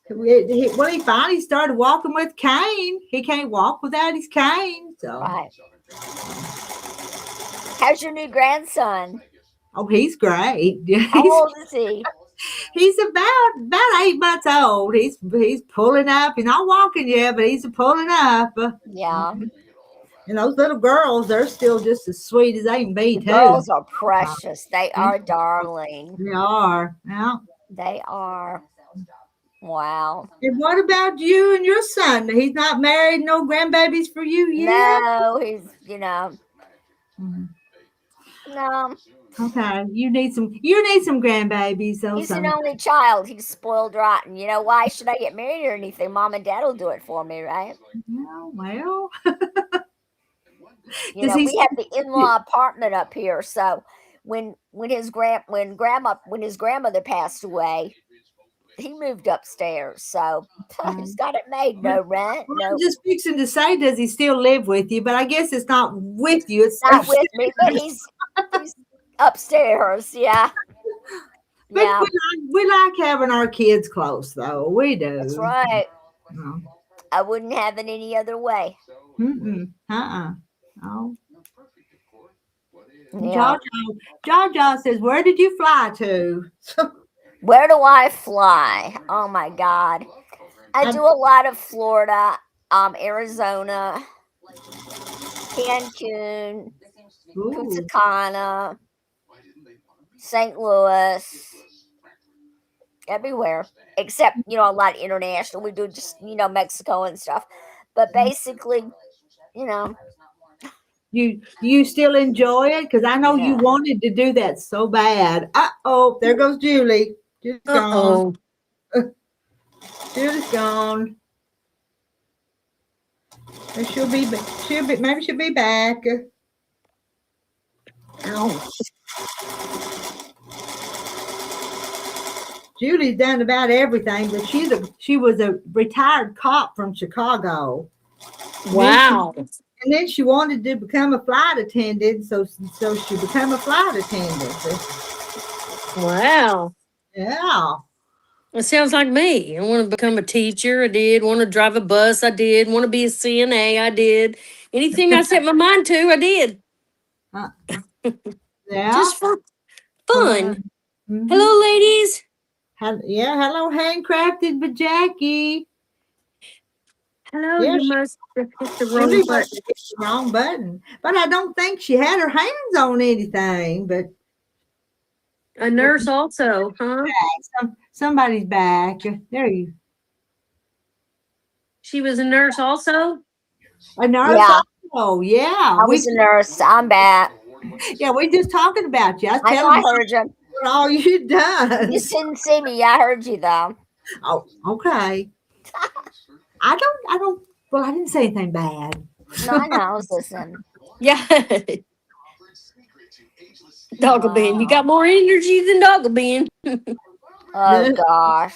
When he finally started walking with cane, he can't walk without his cane. So, Right. How's your new grandson? oh, he's great. Yeah, How old is he? he's about 8 months old. He's pulling up. He's not walking yet, but he's pulling up. Yeah. And those little girls, they're still just as sweet as they can be The too. girls are precious. They are darling. They are. Yeah. They are. Wow. And what about you and your son? He's not married, no grandbabies for you yet? No, he's, Mhm. no. Okay. You need some grandbabies though, He's an some. only child. He's spoiled rotten. Why should I get married or anything? Mom and dad will do it for me, right? Yeah, well. Does We he have the in-law apartment up here, so when his grandmother passed away, he moved upstairs, so he's got it made. No rent, Well, I'm no, just fixing to say, does he still live with you? But I guess it's not with you. It's not with me, but he's upstairs. Yeah, But yeah, we like having our kids close, though. We that's do. right. No. I wouldn't have it any other way. Mm-mm. Oh. Yeah. Jaja says, where did you fly to? Where do I fly? Oh my God. I do a lot of Florida, Arizona, Cancun, Punta Ooh. Cana, St. Louis, everywhere. Except, a lot of international. We do just, Mexico and stuff. But basically, you know, You still enjoy it? Because I know you yeah. wanted to do that so bad. Uh-oh, there goes Julie. Julie's gone. Uh-oh. Julie's gone. And maybe she'll be back. Ouch. Julie's done about everything, but she was a retired cop from Chicago. Wow. And then she wanted to become a flight attendant, so she became a flight attendant. Wow. Yeah. It sounds like me. I want to become a teacher. I did. Want to drive a bus. I did. Want to be a CNA. I did. Anything I set my mind to, I did. Uh, yeah. Just for fun. Mm-hmm. Hello, ladies. Hello, handcrafted by Jackie. Hello, Yeah, you must have hit the Julie wrong must have button. hit the wrong button. But I don't think she had her hands on anything. But A nurse also, huh? somebody's back. There you. She was a nurse also? A nurse. Yeah. Oh yeah. I was a nurse. I'm back. We just talking about you. I was I know telling I you heard you. what all you You done. just didn't see me. I heard you though. Oh, okay. I don't. Well, I didn't say anything bad. No, I know. I was listening. Yeah. Doggle You got Wow. more energy than Doggle Oh gosh.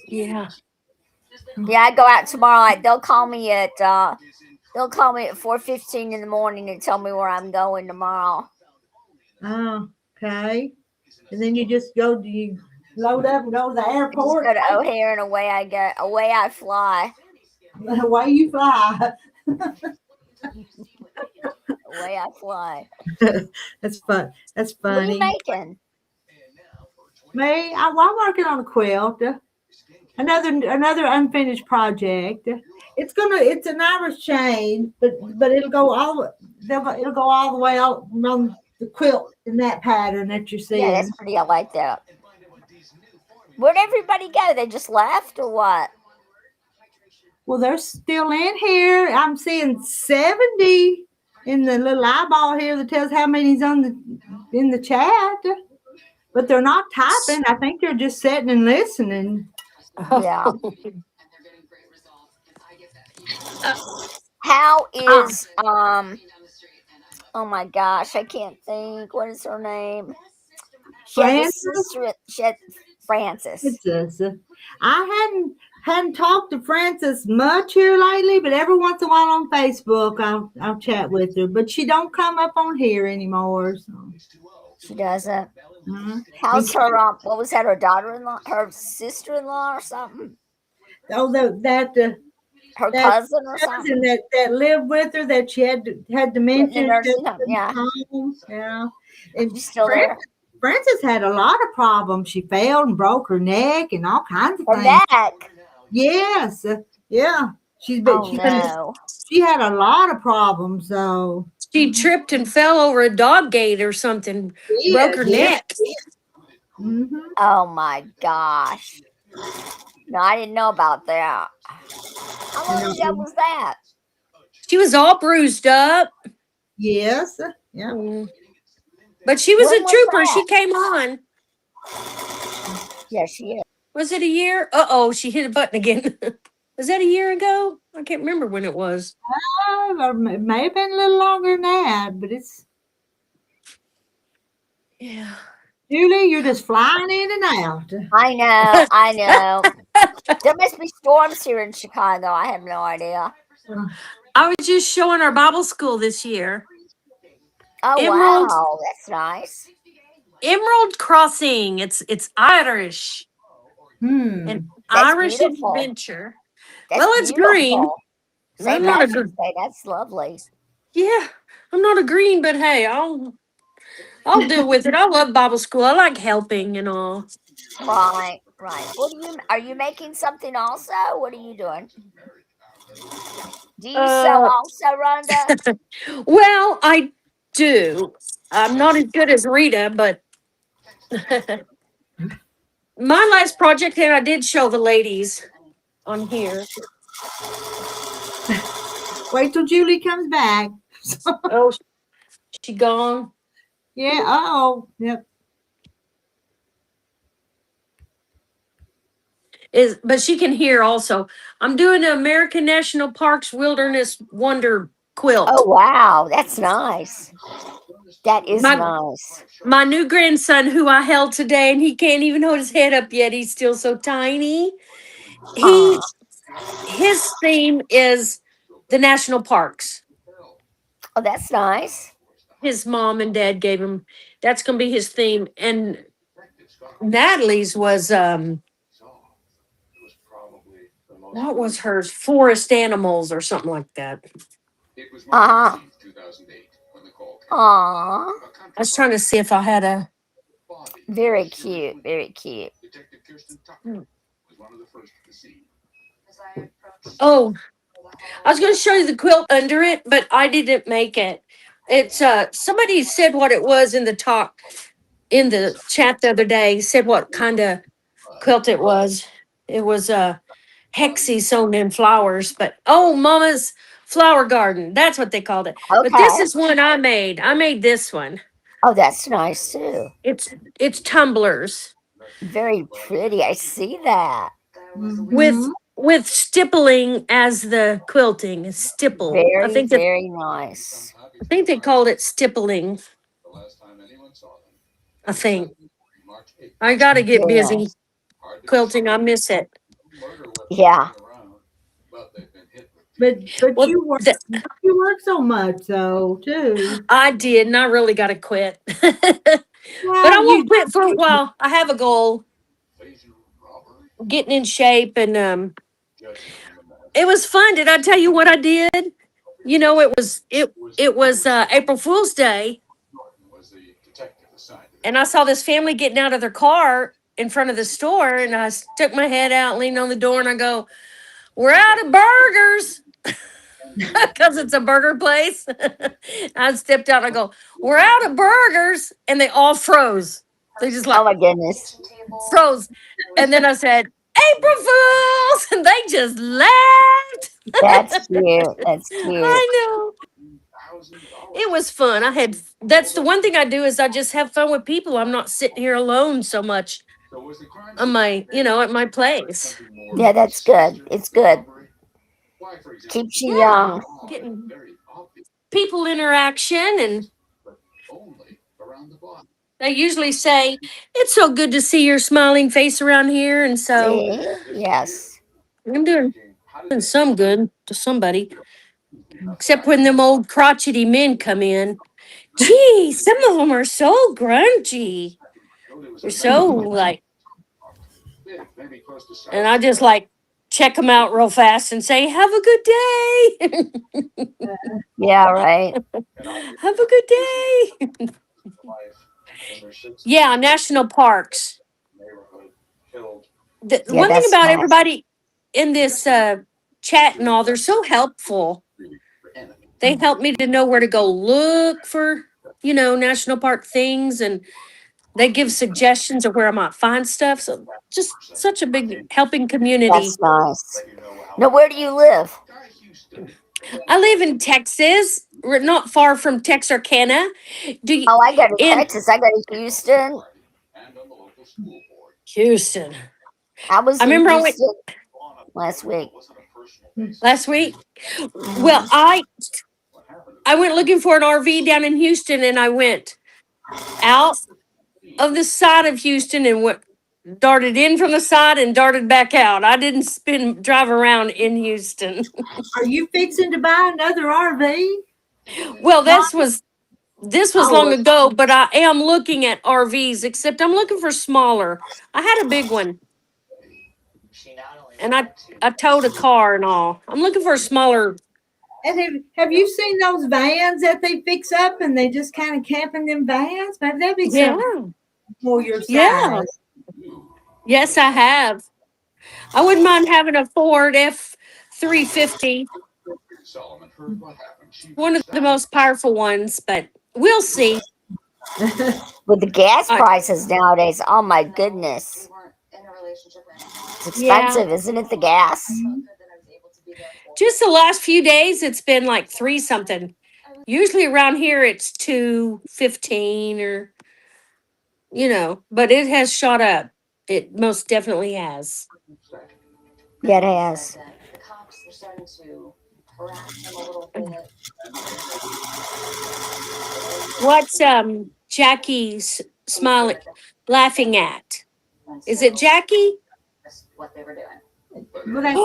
Yeah. Yeah, I go out tomorrow. They'll call me at 4:15 in the morning and tell me where I'm going tomorrow. Oh, okay. And then you just you load up and go to the I just airport. go to O'Hare and away I go. Away I fly. Away you fly. Away I fly. That's fun. That's What are you funny. making? Me, I'm working on a quilt. Another unfinished project. It's an Irish chain, but it'll go it'll go all the way out around the quilt in that pattern that you're seeing. Yeah, that's pretty. I like that. Where'd everybody go? They just left or what? Well, they're still in here. I'm seeing 70 in the little eyeball here that tells how many's in the chat. But they're not typing. I think they're just sitting and listening. Yeah. How is oh my gosh, I can't think. What is her name? Francis? Francis. I hadn't talked to Francis much here lately, but every once in a while on Facebook I'll chat with her. But she don't come up on here anymore. So. She doesn't. Uh-huh. How's her what was that, her daughter-in-law, her sister-in-law or something? Oh, that her cousin or something that lived with her that she had dementia. Yeah. Yeah. And she's still there. Frances had a lot of problems. She fell and broke her neck and all kinds of things. Neck. Yes. Yeah. She had a lot of problems though. She tripped and fell over a dog gate or something. Broke her neck. Mm-hmm. Oh my gosh. No, I didn't know about that. How long ago was that? She was all bruised up. Yes. Yeah. But she was a trooper. She came on. Yeah, she is. Was it a year? Uh-oh, she hit a button again. Was that a year ago? I can't remember when it was. It may have been a little longer than that, but Yeah. Julie, you're just flying in and out. I know. I know. There must be storms here in Chicago. I have no idea. I was just showing our Bible school this year. Oh, Emerald wow. That's nice. Emerald Crossing. It's Irish. An That's Irish beautiful. adventure. That's Well, it's green. beautiful. I'm St. not a Patrick's good. Day. That's lovely. Yeah, I'm not a green, but hey, I'll deal with it. I love Bible school. I like helping and all. Right. Right. Are you making something also? What are you doing? Do you sew Uh, also, Rhonda? well, I do. I'm not as good as Rita, but my last project there, I did show the ladies on here. Wait till Julie comes back. Oh, she gone. Yeah. Oh. Yep. But she can hear also. I'm doing the American National Parks Wilderness Wonder Oh, quilt. wow. That's nice. That is My nice. my new grandson, who I held today, and he can't even hold his head up yet. He's still so tiny. Aw. His theme is the national parks. Oh, that's nice. His mom and dad gave him. That's going to be his theme. And Natalie's was what was hers? Forest animals or something like that. Uh-huh. Aw. I was trying to see if I had a. Very cute. Very cute. Oh, I was going to show you the quilt under it, but I didn't make it. It's somebody said what it was in the talk in the chat the other day. Said what kind of quilt it was. It was hexy sewn in flowers, but oh, Mama's flower garden. That's what they called it. But this Okay. is one I made. I made this one. Oh, that's nice too. It's tumblers Very pretty. I see that. with Mhm. with stippling as the quilting. Stipple. Very, very nice. I think they called it stippling. I think. I gotta get Very busy nice. quilting. I miss it. Yeah. But Well, you work so much though too. I did, and I really got to quit. But I Well, won't you quit for a while. I have a goal, getting in shape, and it was fun. Did I tell you what I did? You know, it was April Fool's Day, and I saw this family getting out of their car in front of the store, and I stuck my head out, leaned on the door, and I go, "We're out of burgers." Because it's a burger place. I stepped out and I go, "We're out of burgers." And they all froze. They just Oh like my goodness. froze. And then I said, "April Fools." And they just laughed. That's cute. That's cute. I know. It was fun. That's the one thing I do is I just have fun with people. I'm not sitting here alone so much on at my place. Yeah, that's good. It's good. Keeps you Yeah. young. Getting people interaction, and they usually say, "It's so good to see your smiling face around here." And so See? Yes. I'm doing some good to somebody, except when them old crotchety men come in. Gee, some of them are so grungy. They're so like, and I just like check them out real fast and say, "Have a good day." Yeah, right. Have a good day. Yeah, national parks. The Yeah, one thing that's about nice. everybody in this chat and all, they're so helpful. They help me to know where to go look for, national park things, and they give suggestions of where I might find stuff. So just such a big helping community. That's nice. Now, where do you live? I live in Texas. We're not far from Texarkana. Do you Oh, I go to in Texas. I go to Houston. Houston? I was I in remember I went Houston last week. last week. Well, Mhm. I went looking for an RV down in Houston, and I went out. of the side of Houston and what darted in from the side and darted back out. I didn't drive around in Houston. Are you fixing to buy another RV? Well, this was long Oh, ago, but I am looking at RVs, except I'm looking for smaller. I had a big one and I towed a car and all. I'm looking for a smaller. and have you seen those vans that they fix up and they just kind of camp in them vans? Maybe that'd be Yeah. something for your Yeah. size. Yes, I have. I wouldn't mind having a Ford F-350, one of the most powerful ones, but we'll see. With the gas I, prices nowadays, oh my goodness. It's yeah. expensive, isn't it? The gas. Just the last few days, it's been like 3 something. Usually around here, it's 2.15 or, but it has shot up. It most definitely has. Yeah, it has. What's Jackie's smiling, laughing at? Is it Jackie? Well, that's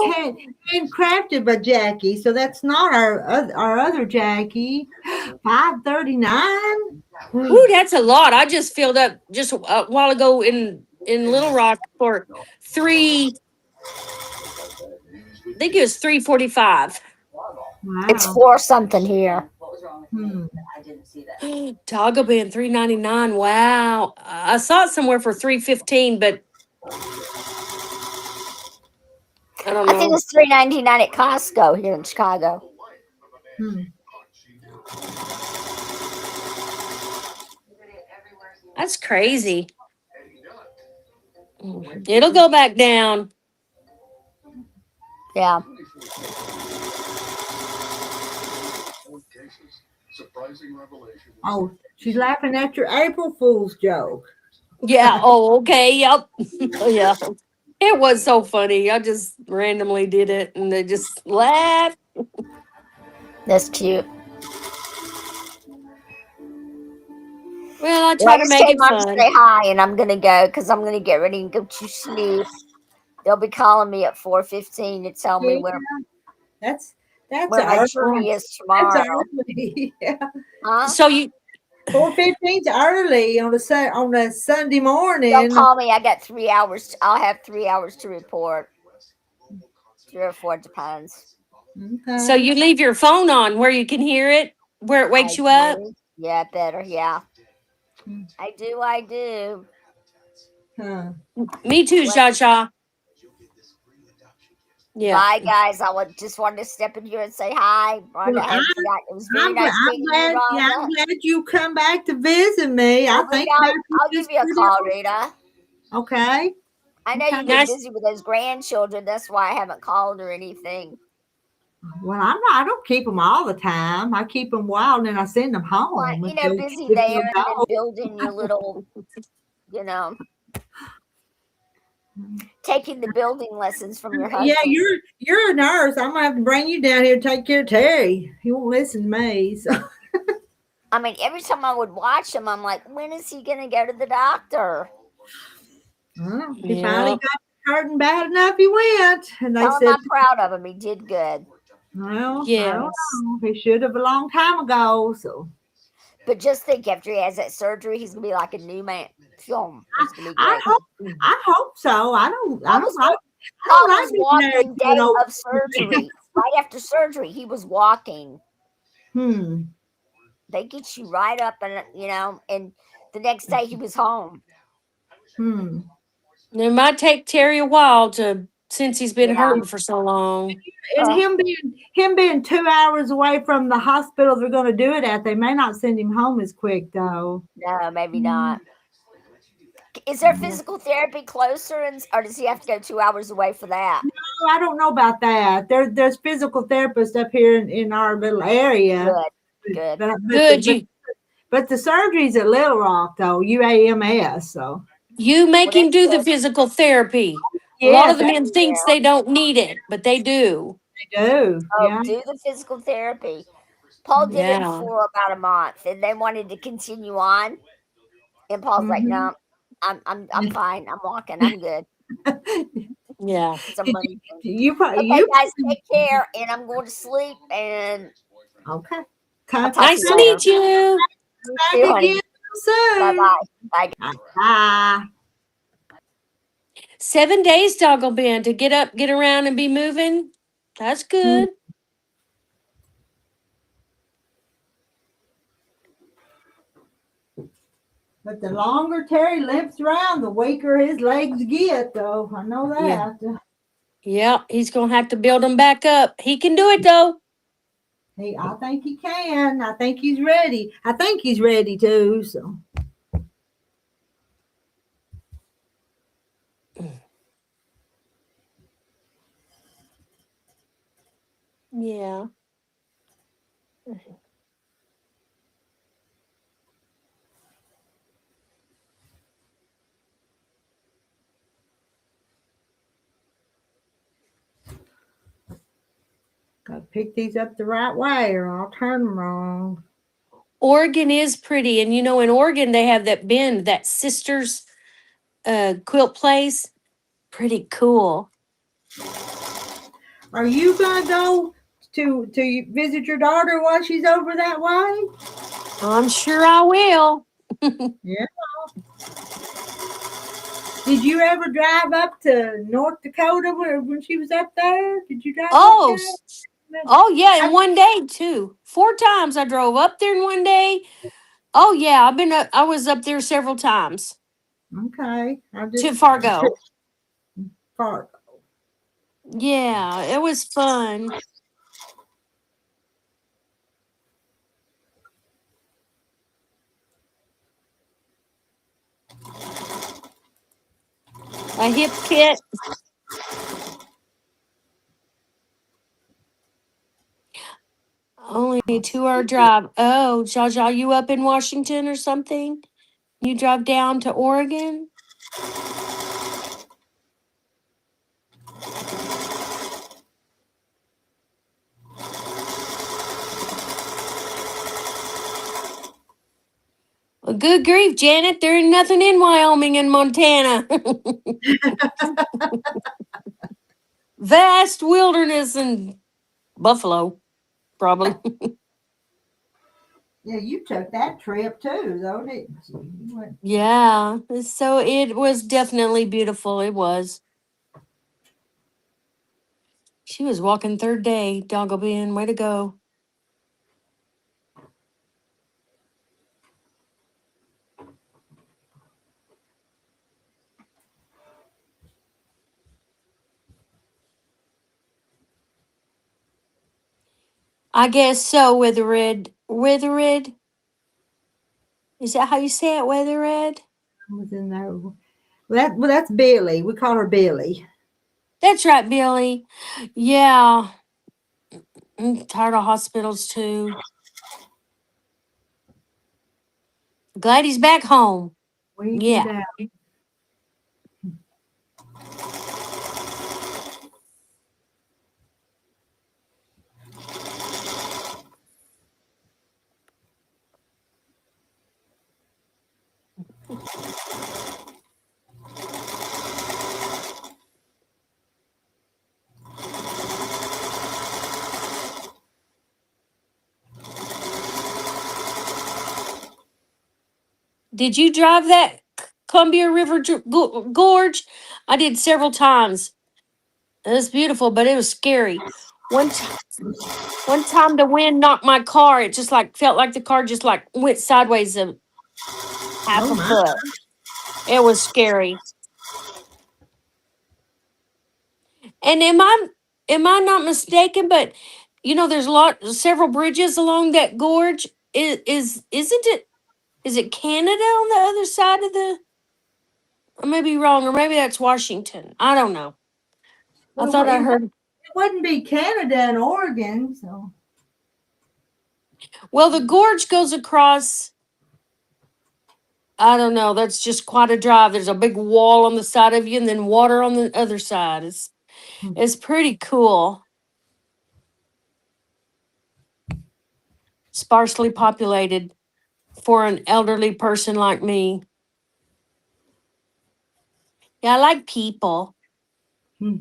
handcrafted by Jackie, so that's not our other Jackie. $5.39. Ooh, that's a lot. I just filled up just a while ago in Little Rock for 3. I think it was 3.45. It's Wow. 4 something here. Taco Band 3.99. Wow, I saw it somewhere for 3.15, but I don't I think know. it's $3.99 at Costco here in Chicago. Hmm. That's crazy. It'll go back down. Yeah. Oh, she's laughing at your April Fool's joke. Yeah. Oh, okay. Yep. Yeah. It was so funny. I just randomly did it, and they just laughed. That's cute. Well, I Well, I try to just make came it on to fun. say hi, and I'm going to go because I'm going to get ready and go to sleep. They'll be calling me at 4:15 to tell me Yeah, that's where my early. journey is That's tomorrow. early. Yeah. Huh? So you 4:15's early on a Sunday Don't morning. call me. I got 3 hours. I'll have 3 hours to report. 3 or 4 depends. so Okay. you leave your phone on where you can hear it, where it wakes I you up. do. Yeah, better. Yeah. I do. I do. Huh. Me too, What? Shasha. Yeah. Bye, guys. Just wanted to step in here and say hi. Rhonda, Well, I had forgot. It was very I'm nice I'm meeting you, glad. Yeah, I'm Rhonda. glad you come back to visit me. I Well, think Rita, about you I'll give just you a pretty call, often. Rita. Okay. I know Okay. you've been Nice. busy with those grandchildren. That's why I haven't called or anything. Well, I'm not. I don't keep them all the time. I keep them wild and I send them Well, home busy if there they'll and then go. building your little, you know, taking the building lessons from your Yeah, husband. you're a nurse. I'm gonna have to bring you down here to take care of Terry. He won't listen to me. So. I mean, every time I would watch him, I'm like, when is he going to go to the doctor? Well, he finally Yeah. got hurting bad enough. He went, and they Tell him said, I'm proud of him. He did good. "Well, I don't Yes. know. He should have a long time ago." So But just think, after he has that surgery, he's going to be like a new man. Film. It's going to be I great. hope so. I don't like Walking being day old. of surgery. Right after surgery, he was walking. They get you right up and and the next day he was home. It might take Terry a while since he's been Yeah. hurting for so long. And him being 2 hours away from the hospital they're going to do it at, they may not send him home as quick though. No, maybe not. Is there physical therapy closer, or does he have to go 2 hours away for that? No, I don't know about that. There's physical therapists up here in our little area. Good. Good. But the surgery's at Little Rock though, UAMS. So You make Well, him do the that's good. physical therapy. A lot yeah, of the men thinks they don't need it, but they do. they do. Yeah. Do the physical therapy. Paul did it Yeah. for about a month, and they wanted to continue on. And Paul's like, Mhm. no, I'm fine. I'm walking. I'm good. Yeah. It's a Did money thing. you probably Okay, you guys, take care. And I'm going to sleep. And okay? I'll Come talk to Nice you to later. meet you. You back too, again honey. Bye soon. bye. Bye. Bye. 7 days, Doggle Been, to get up, get around, and be moving. That's good. But the longer Terry limps around, the weaker his legs get, though. I know Yeah. that. Yeah. He's going to have to build them back up. He can do it, though. I think he can. I think he's ready. I think he's ready too. So Yeah. gotta pick these up the right way, or I'll turn them wrong. Oregon is pretty. And, in Oregon, they have that bend, that Sisters quilt place. Pretty cool. Are you gonna go to visit your daughter while she's over that way? I'm sure I will. Yeah. Did you ever drive up to North Dakota when she was up there? Did you drive up Oh, there? oh yeah, in one day too. 4 times I drove up there in one day. Oh yeah, I was up there several times Okay, I to just Fargo. part. Yeah, it was fun. A hip kit. Only a 2 hour drive. Oh, Jaja, you up in Washington or something? You drive down to Oregon? Well, good grief, Janet. There ain't nothing in Wyoming and Montana. Vast wilderness and buffalo, probably. Yeah, you took that trip too, though, didn't you? Yeah. So it was definitely beautiful. It was. She was walking third day, Doggle Bean. Way to go. I guess so, Withered. Withered? Is that how you say it, Withered? Was in there. That's Billy. We call her Billy. That's right, Billy. Yeah. I'm tired of hospitals too. Glad he's back home. We get Yeah. out. Did you drive that Columbia River Gorge? I did several times. It was beautiful, but it was scary. One time, one time the wind knocked my car. It just like felt like the car just like went sideways a half Oh a my! foot. It was scary. And am I not mistaken? But there's several bridges along that gorge. Isn't it? Is it Canada on the other side of the? I may be wrong, or maybe that's Washington. I don't know. I Well, thought I heard. it wouldn't be Canada and Oregon, so Well, the gorge goes across. I don't know. That's just quite a drive. There's a big wall on the side of you, and then water on the other side. It's pretty cool. Sparsely populated for an elderly person like me. Yeah, I like people. Hmm.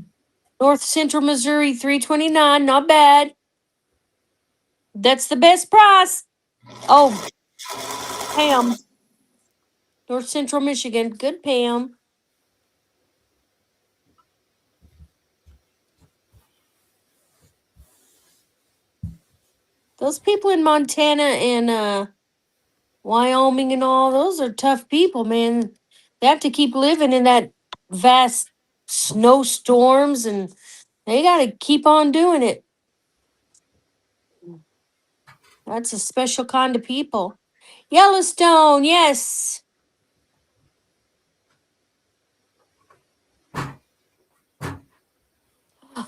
North Central Missouri, 329, not bad. That's the best price. Oh, Pam. North Central Michigan. Good, Pam. Those people in Montana and Wyoming and all, those are tough people, man. They have to keep living in that vast snowstorms and they got to keep on doing it. That's a special kind of people. Yellowstone, yes.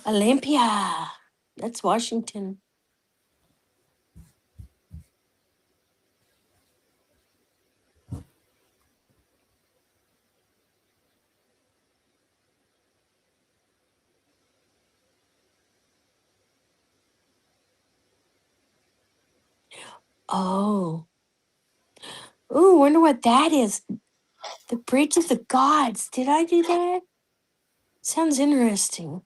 Olympia. That's Washington. Oh. Ooh, wonder what that is. The Bridge of the Gods. Did I do that? Sounds interesting.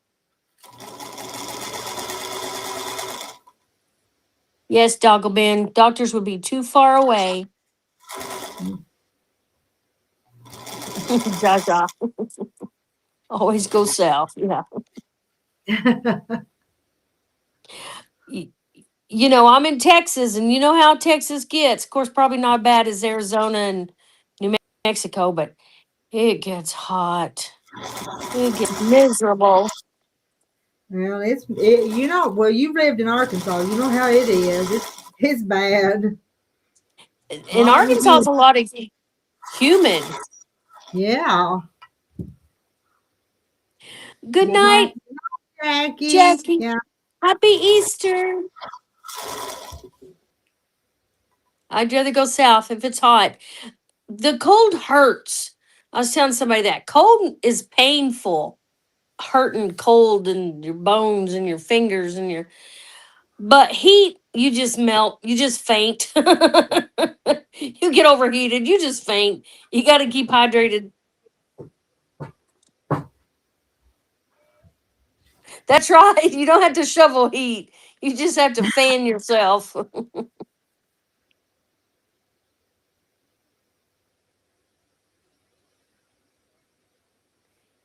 Yes, Dogglebin. Doctors would be too far away. Jaja. Always go south. Yeah. Y- You know, I'm in Texas, and you know how Texas gets. Of course, probably not bad as Arizona and New Mexico, but it gets hot. It gets miserable. Well, you know, well, you lived in Arkansas. You know how it is. It's bad. In Hot and Arkansas, humid. it's a lot of humid. Yeah. Good Good night, night, Jackie. Jackie. Yeah. Happy Easter. I'd rather go south if it's hot. The cold hurts. I was telling somebody that cold is painful, hurting cold in your bones and your fingers and your. But heat, you just melt. You just faint. You get overheated. You just faint. You got to keep hydrated. That's right. You don't have to shovel heat. You just have to fan yourself.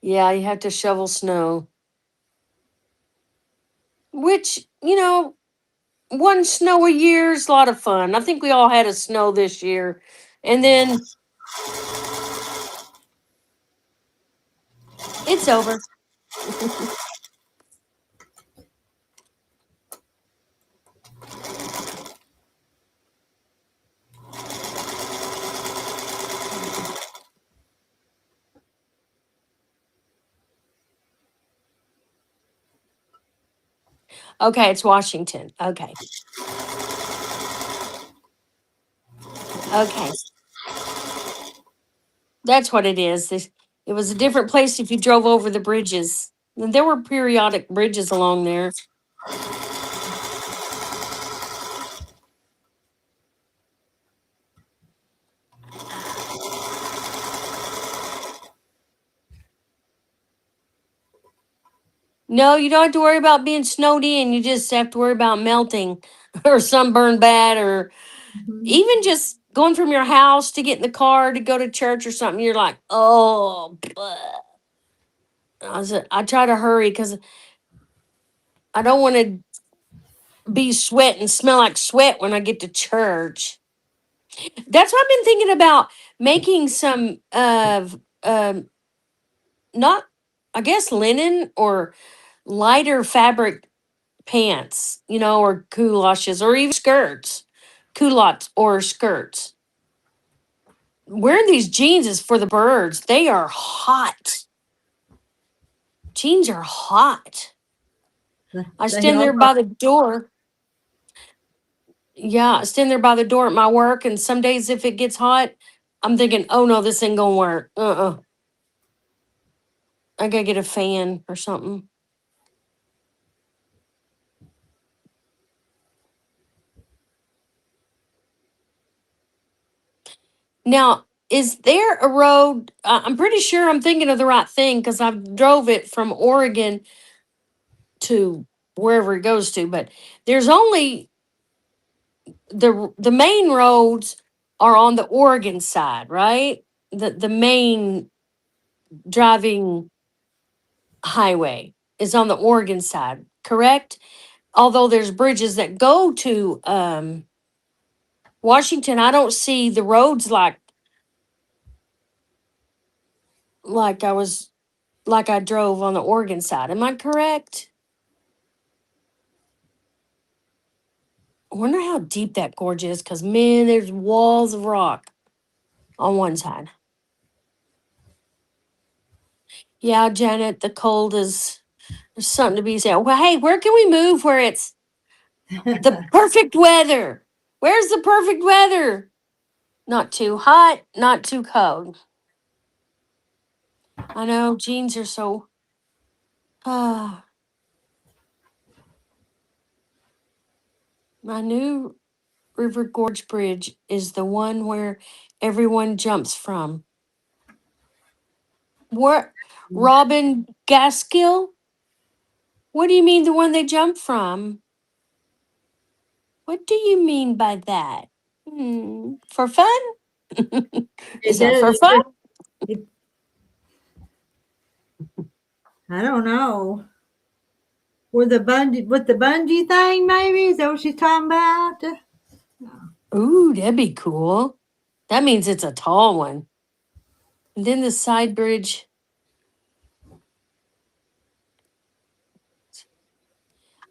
Yeah, you have to shovel snow. Which, one snow a year is a lot of fun. I think we all had a snow this year. And then it's over. Okay, it's Washington. Okay. Okay. That's what it is. It was a different place if you drove over the bridges. And there were periodic bridges along there. No, you don't have to worry about being snowed in. You just have to worry about melting or sunburn bad or Mhm. even just going from your house to get in the car to go to church or something. You're like, oh, bleh. I try to hurry because I don't want to be sweat and smell like sweat when I get to church. That's what I've been thinking about making some of not I guess linen or lighter fabric pants, or culottes or even skirts. Culottes or skirts. Wearing these jeans is for the birds. They are hot. Jeans are hot. I They stand are. there by the door. Yeah, I stand there by the door at my work, and some days if it gets hot, I'm thinking, oh no, this ain't gonna work. I gotta get a fan or something. Now, is there a road? I'm pretty sure I'm thinking of the right thing because I've drove it from Oregon to wherever it goes to, but there's only the main roads are on the Oregon side, right? The main driving highway is on the Oregon side, correct? Although there's bridges that go to Washington, I don't see the roads like I was like I drove on the Oregon side. Am I correct? I wonder how deep that gorge is because, man, there's walls of rock on one side. Yeah, Janet, the cold is, there's something to be said. Well, hey, where can we move where it's the perfect weather? Where's the perfect weather? Not too hot, not too cold. I know jeans are so. Ah, my new River Gorge Bridge is the one where everyone jumps from. What? Robin Gaskill? What do you mean the one they jump from? What do you mean by that? For fun? Is It that for does. fun? It, I don't know. With the bungee thing, maybe is that what she's talking about? Ooh, that'd be cool. That means it's a tall one. And then the side bridge.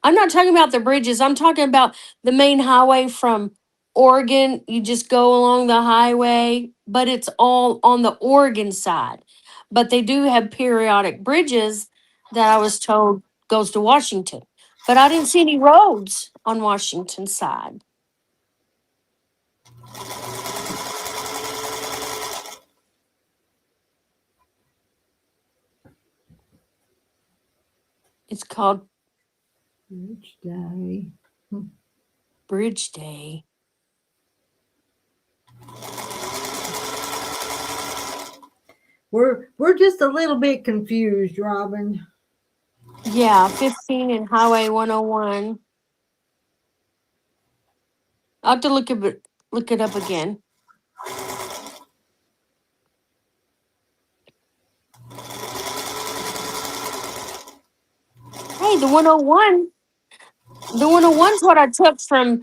I'm not talking about the bridges. I'm talking about the main highway from Oregon. You just go along the highway, but it's all on the Oregon side. But they do have periodic bridges that I was told goes to Washington. But I didn't see any roads on Washington side. It's called Each day. Bridge Day. We're just a little bit confused, Robin. Yeah, 15 and Highway 101. I'll have to look it up again. Hey, the 101. The 101's what I took from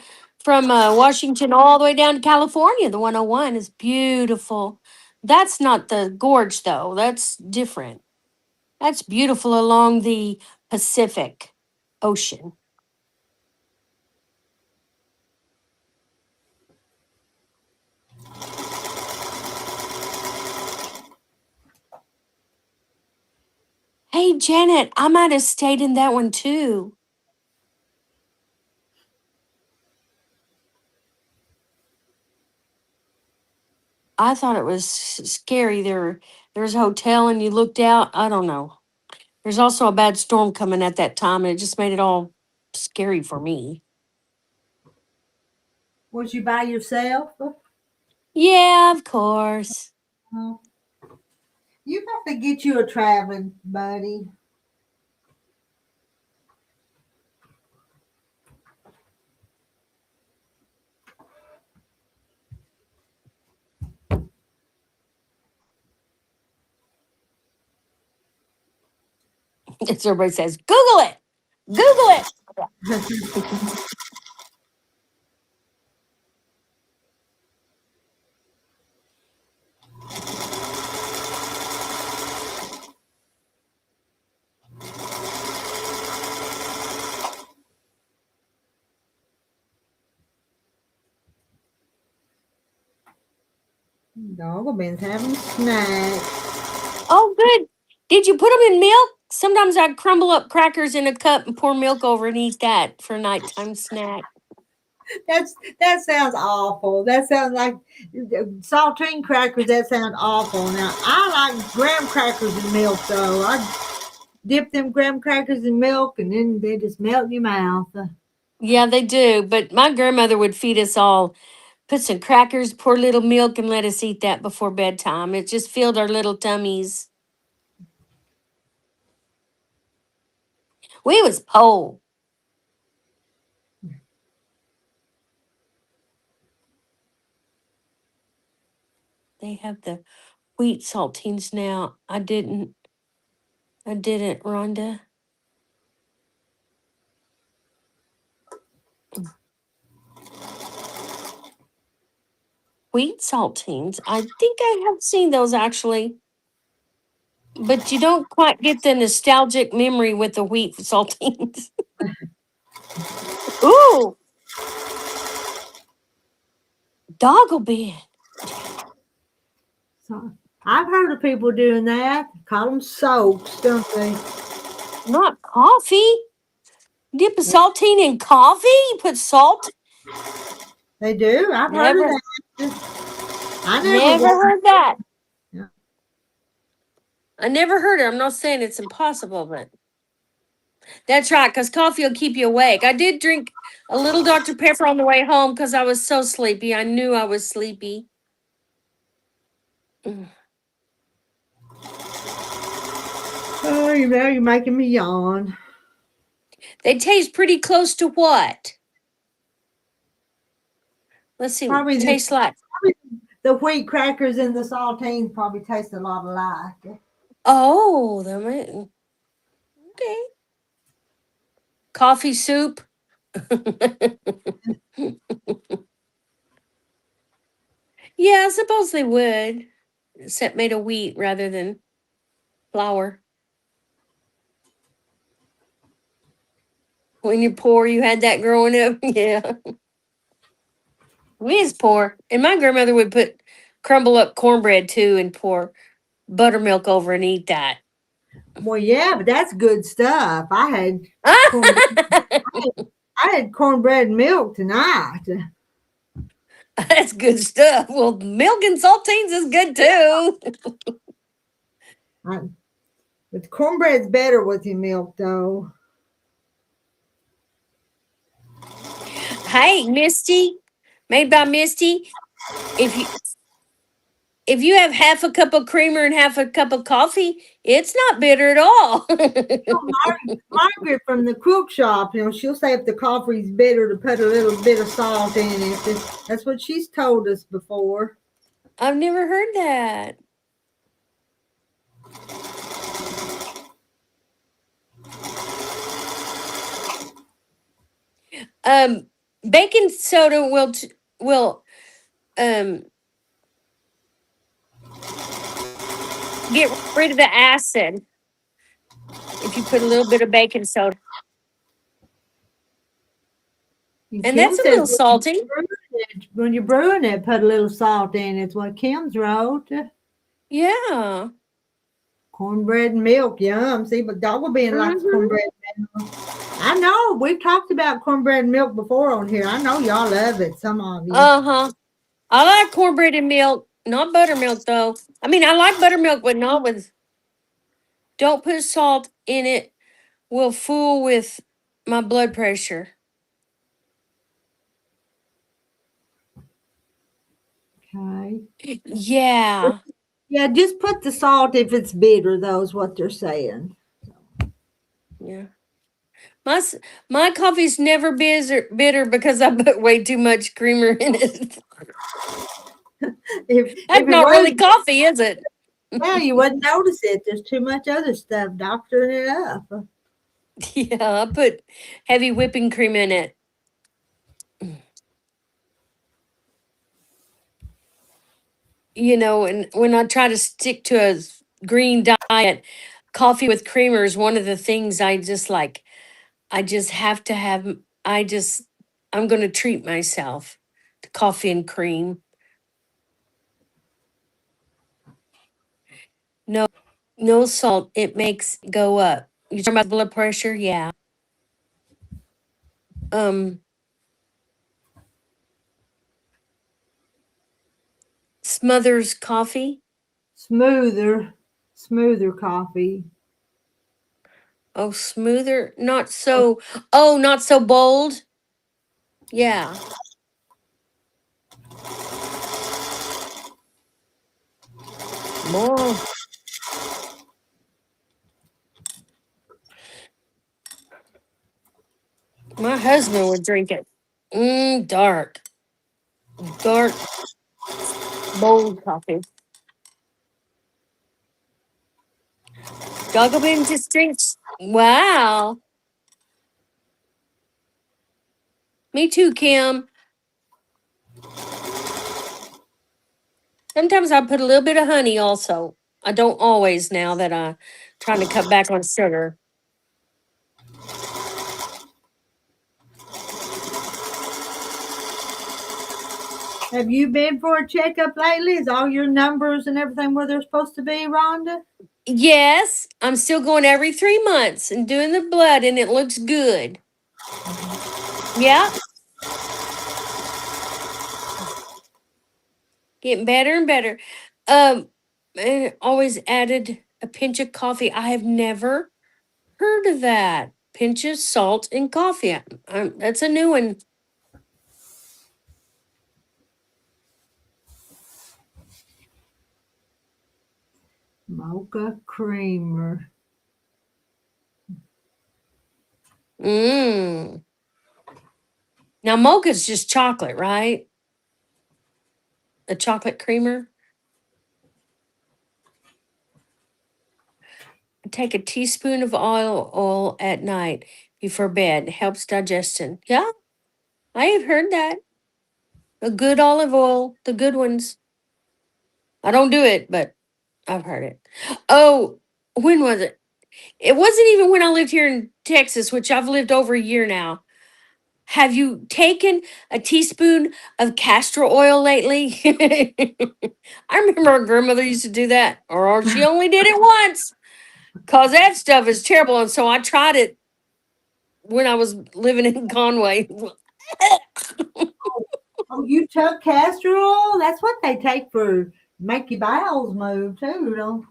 Washington all the way down to California. The 101 is beautiful. That's not the gorge though. That's different. That's beautiful along the Pacific Ocean. Hey Janet, I might have stayed in that one too. I thought it was scary. There's a hotel and you looked out. I don't know. There's also a bad storm coming at that time, and it just made it all scary for me. Was you by yourself? Yeah, of course. Oh. You have to get you a traveling buddy. As everybody says, Google it. Google it. Dog been having snacks. Oh, good. Did you put them in milk? Sometimes I crumble up crackers in a cup and pour milk over and eat that for a nighttime snack. That sounds awful. That sounds like saltine crackers. That sounds awful. Now I like graham crackers in milk though. I dip them graham crackers in milk and then they just melt in your mouth. Yeah, they do. But my grandmother would feed us all Put some crackers, pour a little milk, and let us eat that before bedtime. It just filled our little tummies. We was poor. They have the wheat saltines now. I didn't, Rhonda. Wheat saltines. I think I have seen those actually, but you don't quite get the nostalgic memory with the wheat saltines. Ooh, doggle bed. So I've heard of people doing that. Call them soaps, don't they? Not coffee. Dip a saltine in coffee? You put salt? They do. I've heard Never, of that. I never never. heard that. Yeah. I never heard it. I'm not saying it's impossible, but that's right, because coffee will keep you awake. I did drink a little Dr. Pepper on the way home because I was so sleepy. I knew I was sleepy. Mm. Oh, you're making me yawn. They taste pretty close to what? Let's see. Probably Tastes like. the wheat crackers and the saltines probably taste a lot alike. Oh, okay. Coffee soup. Yeah, I suppose they would, except made of wheat rather than flour. When you're poor, you had that growing up. Yeah. We is poor. And my grandmother would crumble up cornbread too and pour buttermilk over and eat that. Well, yeah, but that's good stuff. I had cornbread and milk tonight. That's good stuff. Well, milk and saltines is good too. But cornbread's better with your milk, though. Hey, Misty, made by Misty. If you have half a cup of creamer and half a cup of coffee, it's not bitter at all. Margaret from the cook shop, she'll say if the coffee's bitter to put a little bit of salt in it. That's what she's told us before. I've never heard that. Baking soda will get rid of the acid if you put a little bit of baking soda. And that's a little salty. When you're brewing it, put a little salt in it. It's what Kim's wrote. Yeah. Cornbread and milk, yum. See, but dog will be in lots of cornbread and milk. I know. We've talked about cornbread and milk before on here. I know y'all love it, some of you. Uh-huh. I like cornbread and milk, not buttermilk though. I mean, I like buttermilk, but not with. Don't put salt in it. Will fool with my blood pressure. Okay. Yeah. Yeah, just put the salt if it's bitter, though, is what they're saying. Yeah. My coffee's never bitter because I put way too much creamer in it. That's not really coffee, is it? Yeah, you wouldn't notice it. There's too much other stuff doctoring it up. Yeah, I put heavy whipping cream in it. And when I try to stick to a green diet, coffee with creamer is one of the things I just like. I just have to have, I'm going to treat myself to coffee and cream. No salt. It makes go up. You talking about blood pressure? Yeah. Smothers coffee. Smoother coffee. Oh, smoother. Not so. Oh, not so bold. Yeah. More. My husband would drink it. Dark. Dark bold coffee. Jacobin just drinks. Wow. Me too, Kim. Sometimes I put a little bit of honey also. I don't always now that I'm trying to cut back on sugar. Have you been for a checkup lately? Is all your numbers and everything where they're supposed to be, Rhonda? Yes, I'm still going every 3 months and doing the blood, and it looks good. Yeah, getting better and better. And always added a pinch of coffee. I have never heard of that. Pinch of salt in coffee. That's a new one. Mocha creamer. Mmm. Now mocha's just chocolate, right? A chocolate creamer. Take a teaspoon of oil at night before bed. Helps digestion. Yeah, I have heard that. A good olive oil, the good ones. I don't do it, but I've heard it. Oh, when was it? It wasn't even when I lived here in Texas, which I've lived over a year now. Have you taken a teaspoon of castor oil lately? I remember our grandmother used to do that, or she only did it once, because that stuff is terrible. And so I tried it when I was living in Conway. Oh, you took castor oil? That's what they take for make your bowels move too, don't?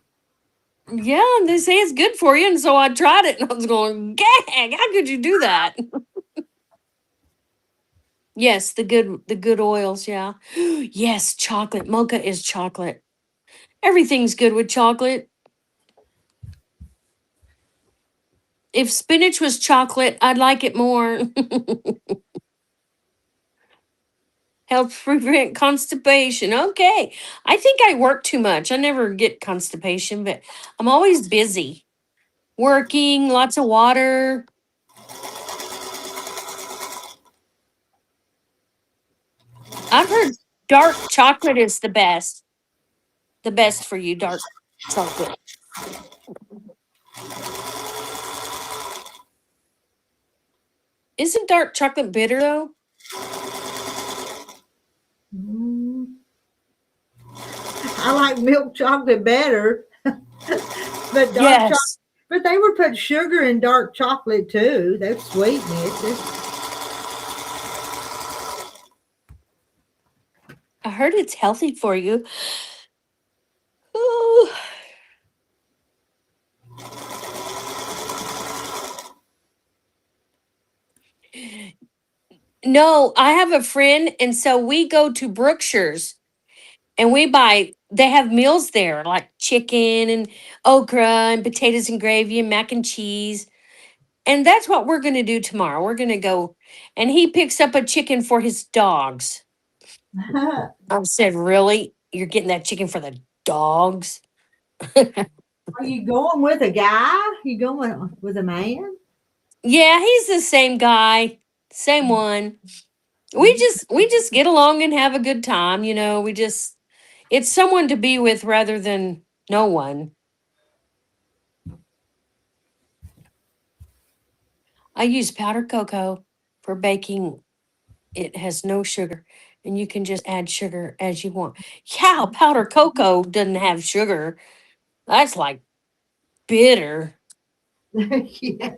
Yeah, and they say it's good for you. And so I tried it and I was going, gag, how could you do that? Yes, the good oils, yeah. Yes, chocolate. Mocha is chocolate. Everything's good with chocolate. If spinach was chocolate, I'd like it more. Helps prevent constipation. Okay. I think I work too much. I never get constipation, but I'm always busy. Working, lots of water. I've heard dark chocolate is the best. The best for you, dark chocolate. Isn't dark chocolate bitter though? Mm. I like milk chocolate better, but dark chocolate. Yes. But they would put sugar in dark chocolate too. They sweeten it. I heard it's healthy for you. Ooh. No, I have a friend, and so we go to Brookshire's and we buy, they have meals there like chicken and okra and potatoes and gravy and mac and cheese. And that's what we're going to do tomorrow. We're going to go, and he picks up a chicken for his dogs. Are I said, really? You're getting that chicken for the dogs? you going with a guy? You going with a man? Yeah, he's the same guy, same one. We just get along and have a good time, we just it's someone to be with rather than no one. I use powdered cocoa for baking. It has no sugar, and you can just add sugar as you want. Yeah, powdered cocoa doesn't have sugar. That's like bitter. Yeah.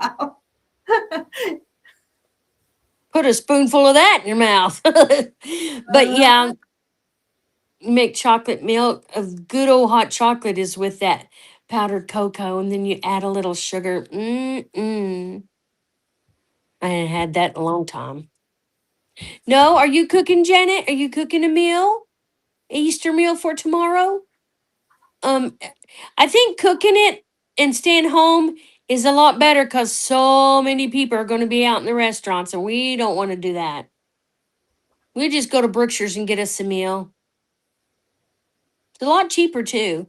Put a spoonful of that in your mouth. But yeah, make chocolate milk of good old hot chocolate is with that powdered cocoa, and then you add a little sugar. I hadn't had that in a long time. No, are you cooking, Janet? Are you cooking a meal? Easter meal for tomorrow? Um, I think cooking it and staying home is a lot better because so many people are going to be out in the restaurants, and we don't want to do that. We just go to Brookshire's and get us a meal. It's a lot cheaper too.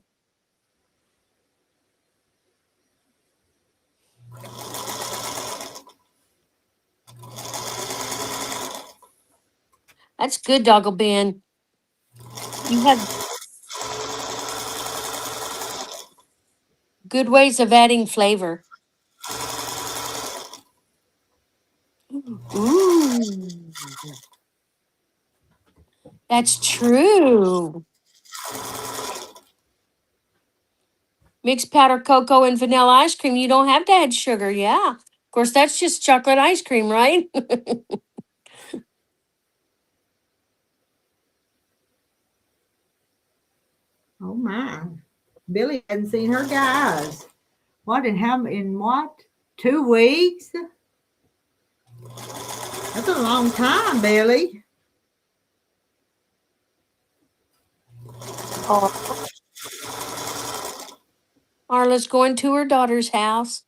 That's good, Doggle Ben. You have good ways of adding flavor. Ooh, that's true. Mixed powder cocoa and vanilla ice cream. You don't have to add sugar. Yeah. Of course, that's just chocolate ice cream, right? Oh my. Billy hadn't seen her guys. What in what? 2 weeks? That's a long time, Billy. Oh. Arla's going to her daughter's house.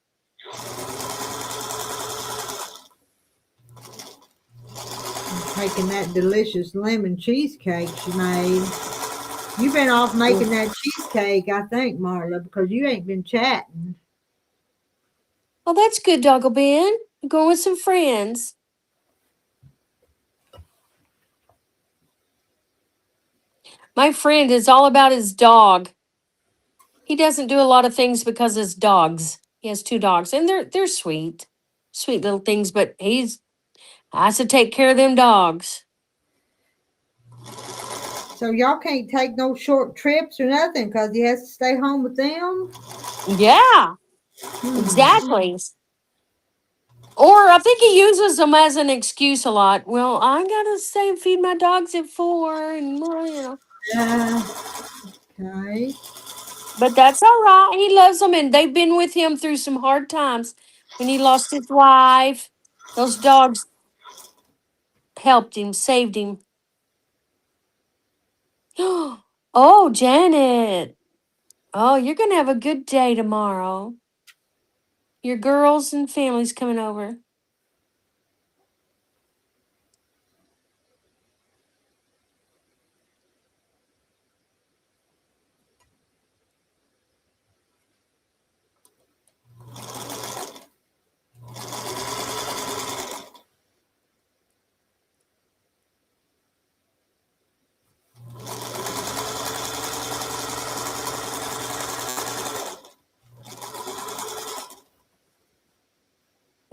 Making that delicious lemon cheesecake she made. You've been off making that cheesecake, I think, Marla, because you ain't been chatting. Oh, that's good, Doggle Ben. Going with some friends. My friend is all about his dog. He doesn't do a lot of things because his dogs. He has two dogs, and they're sweet, sweet little things. But he's has to take care of them dogs. So y'all can't take no short trips or nothing because he has to stay home with them? Yeah, exactly. Or I think he uses them as an excuse a lot. Well, I gotta stay and feed my dogs at 4, and well, Yeah. Okay. But that's all right. He loves them, and they've been with him through some hard times. When he lost his wife, those dogs helped him, saved him. Oh, Janet. Oh, you're gonna have a good day tomorrow. Your girls and family's coming over.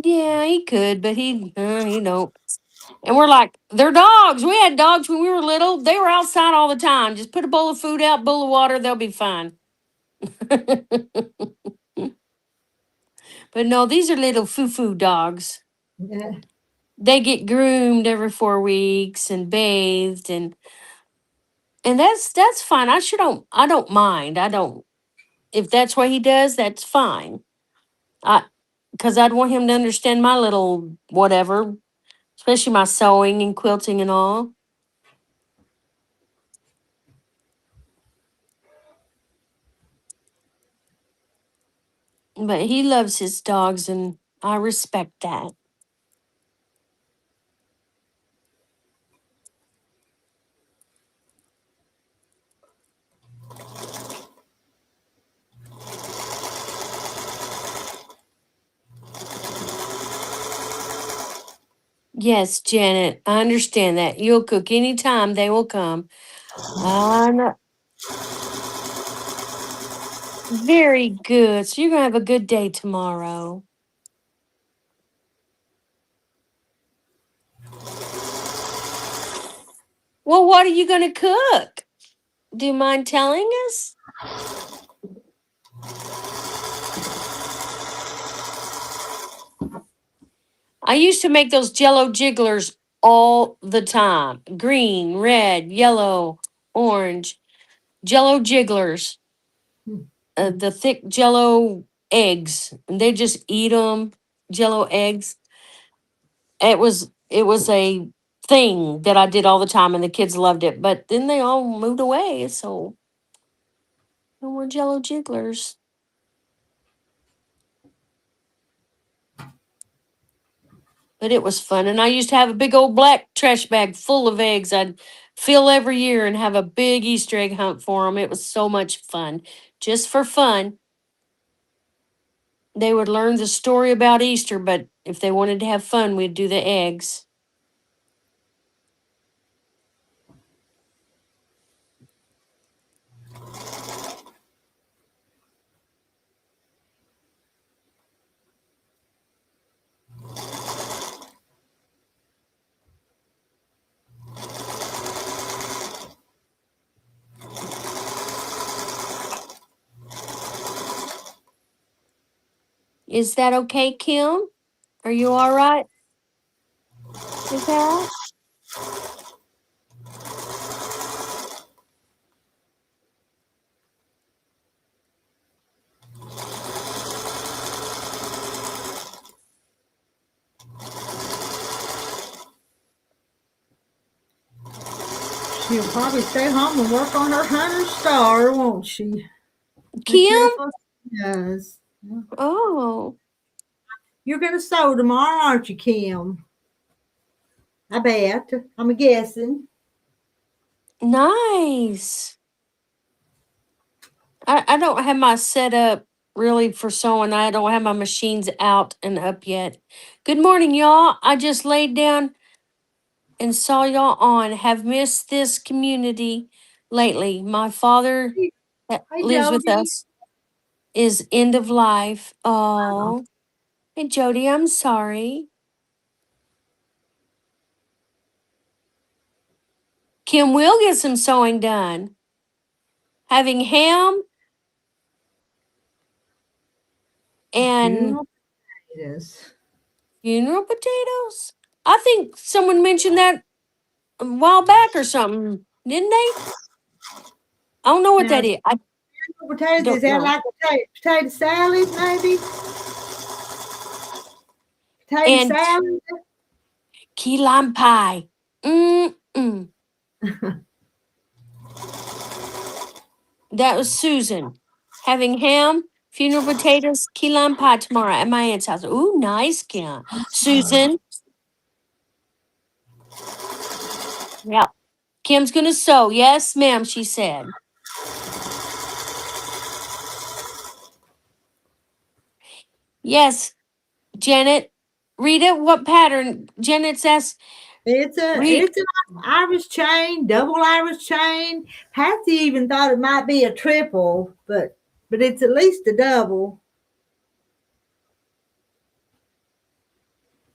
Yeah, he could, but he don't. And we're like, they're dogs. We had dogs when we were little. They were outside all the time. Just put a bowl of food out, bowl of water, they'll be fine. But no, these are little foo-foo dogs. Yeah. They get groomed every 4 weeks and bathed, and that's fine. I don't mind. I don't if that's what he does, that's fine. I because I'd want him to understand my little whatever, especially my sewing and quilting and all. But he loves his dogs, and I respect that. Yes, Janet, I understand that. You'll cook anytime they will come. I know. Very good. So you're gonna have a good day tomorrow. Well, what are you gonna cook? Do you mind telling us? I used to make those jello jigglers all the time. Green, red, yellow, orange. Jello jigglers. The thick jello eggs. And they just eat them. Jello eggs. It was a thing that I did all the time and the kids loved it. But then they all moved away. So No more Jello jigglers. But it was fun. And I used to have a big old black trash bag full of eggs I'd fill every year and have a big Easter egg hunt for them. It was so much fun. Just for fun. They would learn the story about Easter, but if they wanted to have fun, we'd do the eggs. Is that okay, Kim? Are you all right with that? She'll probably stay home and work on her hunter star, won't she? Kim? Cheerful she does. Oh, You're gonna sew tomorrow, aren't you, Kim? I bet. I'm guessing. nice. I don't have my setup really for sewing. I don't have my machines out and up yet. Good morning, y'all. I just laid down and saw y'all on. Have missed this community lately. My father that Hey, lives with Jody. us is end of life. Oh, hey Jody, I'm sorry. Kim will get some sewing done. Having ham and Funeral potatoes. funeral potatoes. I think someone mentioned that a while back or something, didn't they? I don't know what Now, that is. I funeral potatoes, is don't that know. like potato salad, maybe? Potato And salad? key lime pie. Mm-mm. That was Susan. Having ham, funeral potatoes, key lime pie tomorrow at my aunt's house. Ooh, nice, Kim. Susan. Yeah. Kim's gonna sew. Yes, ma'am, she said. Yes, Janet. Rita, what pattern? Janet's asked. Read. It's an Irish chain, double Irish chain. Patsy even thought it might be a triple, but it's at least a double.